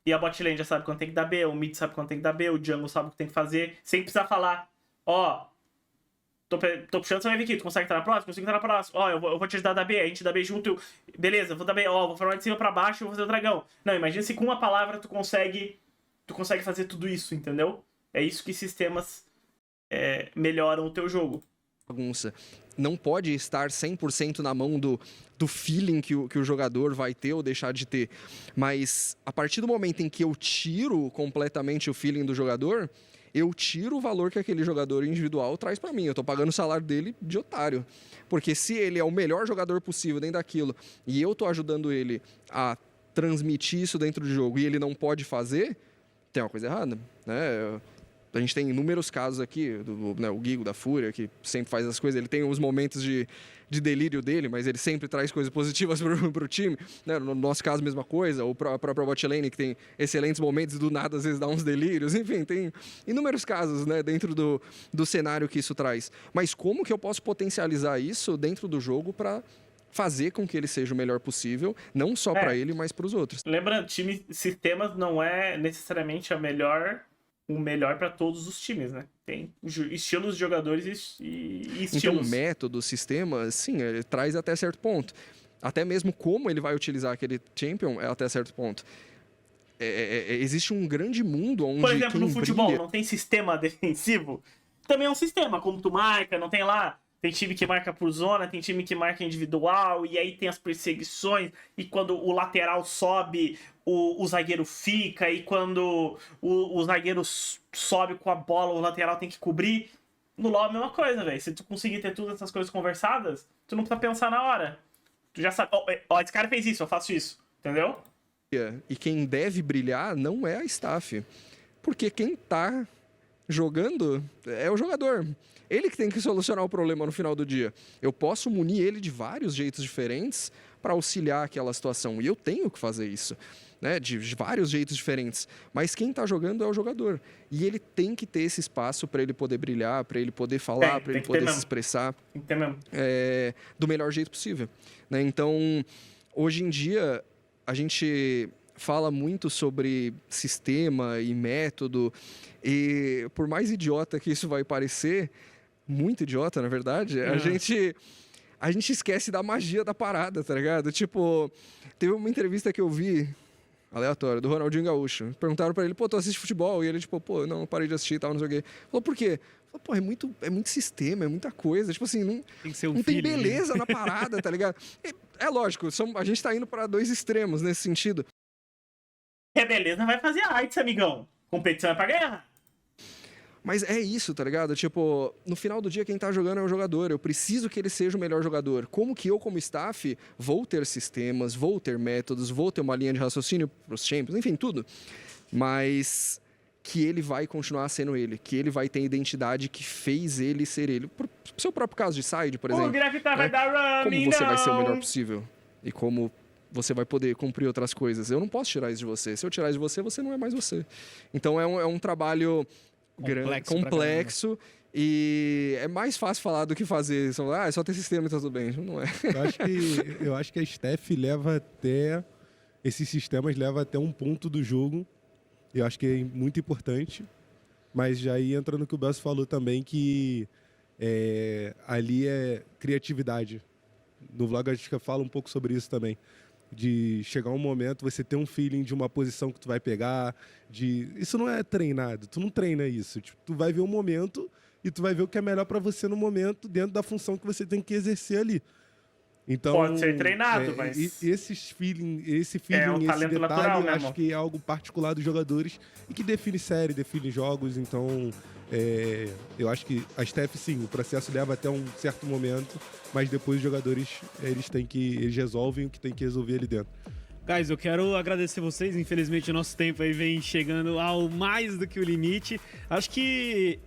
E a bot lane já sabe quando tem que dar B, o mid sabe quando tem que dar B, o jungle sabe o que tem que fazer, sem precisar falar, ó, tô puxando, você vai vir aqui, tu consegue entrar na próxima? Consigo entrar na próxima. Ó, eu vou te ajudar a dar B, a gente dá B junto, beleza, vou dar B, ó, vou formar de cima pra baixo e vou fazer o dragão. Não, imagina se com uma palavra tu consegue fazer tudo isso, entendeu? É isso que sistemas melhoram o teu jogo. Bagunça. Não pode estar 100% na mão do feeling que o jogador vai ter ou deixar de ter. Mas a partir do momento em que eu tiro completamente o feeling do jogador, eu tiro o valor que aquele jogador individual traz pra mim. Eu tô pagando o salário dele de otário. Porque se ele é o melhor jogador possível dentro daquilo e eu tô ajudando ele a transmitir isso dentro do jogo e ele não pode fazer, tem uma coisa errada, né? A gente tem inúmeros casos aqui, o Gigo da Fúria, que sempre faz as coisas, ele tem os momentos de delírio dele, mas ele sempre traz coisas positivas pro time, né? No nosso caso, mesma coisa, ou a própria bot lane, que tem excelentes momentos e do nada, às vezes, dá uns delírios, enfim, tem inúmeros casos, né, dentro do cenário que isso traz. Mas como que eu posso potencializar isso dentro do jogo para fazer com que ele seja o melhor possível, não só para ele, mas para os outros? Lembrando, sistemas não é necessariamente o melhor para todos os times, né? Tem estilos de jogadores e estilos. Então, o método, o sistema, sim, ele traz até certo ponto. Até mesmo como ele vai utilizar aquele champion é até certo ponto. Existe um grande mundo onde por exemplo, no futebol, brilha... não tem sistema defensivo? Também é um sistema, como tu marca, não tem lá... Tem time que marca por zona, tem time que marca individual, e aí tem as perseguições, e quando o lateral sobe, o zagueiro fica, e quando o zagueiro sobe com a bola, o lateral tem que cobrir. No LoL é a mesma coisa, velho. Se tu conseguir ter todas essas coisas conversadas, tu não precisa pensar na hora. Tu já sabe, ó, esse cara fez isso, eu faço isso, entendeu? E quem deve brilhar não é a staff. Porque quem tá jogando é o jogador. Ele que tem que solucionar o problema no final do dia. Eu posso munir ele de vários jeitos diferentes para auxiliar aquela situação. E eu tenho que fazer isso, né? De vários jeitos diferentes. Mas quem está jogando é o jogador. E ele tem que ter esse espaço para ele poder brilhar, para ele poder falar, para ele poder se expressar do melhor jeito possível, né? Então, hoje em dia, a gente fala muito sobre sistema e método. E por mais idiota que isso vai parecer... muito idiota, na verdade, a gente esquece da magia da parada, tá ligado? Tipo, teve uma entrevista que eu vi, aleatória, do Ronaldinho Gaúcho. Perguntaram pra ele, pô, tu assiste futebol? E ele, tipo, pô, não, parei de assistir e tal, não sei o quê. Falou, por quê? Falou, pô, é muito sistema, é muita coisa. Tipo assim, não tem beleza na parada, tá ligado? É lógico, a gente tá indo pra dois extremos nesse sentido. Beleza vai fazer artes, amigão. Competição é pra ganhar. Mas é isso, tá ligado? Tipo, no final do dia, quem tá jogando é o jogador. Eu preciso que ele seja o melhor jogador. Como que eu, como staff, vou ter sistemas, vou ter métodos, vou ter uma linha de raciocínio pros champions, enfim, tudo. Mas que ele vai continuar sendo ele. Que ele vai ter a identidade que fez ele ser ele. Pro seu próprio caso de side, por exemplo. O Gravitar vai dar como running, você vai ser o melhor possível. E como você vai poder cumprir outras coisas. Eu não posso tirar isso de você. Se eu tirar isso de você, você não é mais você. Então é um trabalho... complexo e é mais fácil falar do que fazer. É só ter sistema e tá tudo bem. Não é. Eu acho que a staff leva até... Esses sistemas levam até um ponto do jogo. Eu acho que é muito importante. Mas já aí entra no que o Belso falou também, que ali é criatividade. No vlog a gente fala um pouco sobre isso também. de chegar um momento, você ter um feeling de uma posição que tu vai pegar, isso não é treinado, tu não treina isso, tipo, tu vai ver o momento e tu vai ver o que é melhor para você no momento, dentro da função que você tem que exercer ali. Então, pode ser treinado, mas esse feeling, esse talento detalhe, natural, né, eu acho irmão? que é algo particular dos jogadores e que define série, define jogos. Então, eu acho que a Steph, sim, o processo leva até um certo momento, mas depois os jogadores, eles resolvem o que tem que resolver ali dentro. Guys, eu quero agradecer vocês. Infelizmente, o nosso tempo aí vem chegando ao mais do que o limite. Acho que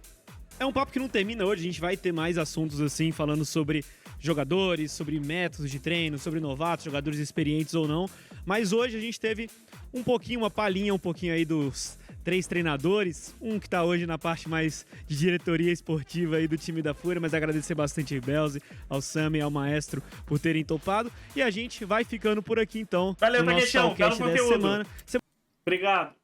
é um papo que não termina hoje. A gente vai ter mais assuntos assim, falando sobre jogadores, sobre métodos de treino, sobre novatos, jogadores experientes ou não. Mas hoje a gente teve um pouquinho, uma palhinha, um pouquinho aí dos 3 treinadores. Um que tá hoje na parte mais de diretoria esportiva aí do time da Fúria, mas agradecer bastante ao Belzi, ao Sam e ao Maestro por terem topado. E a gente vai ficando por aqui então. Valeu, no nosso Benetão, belo Talkcast dessa conteúdo. semana. Obrigado.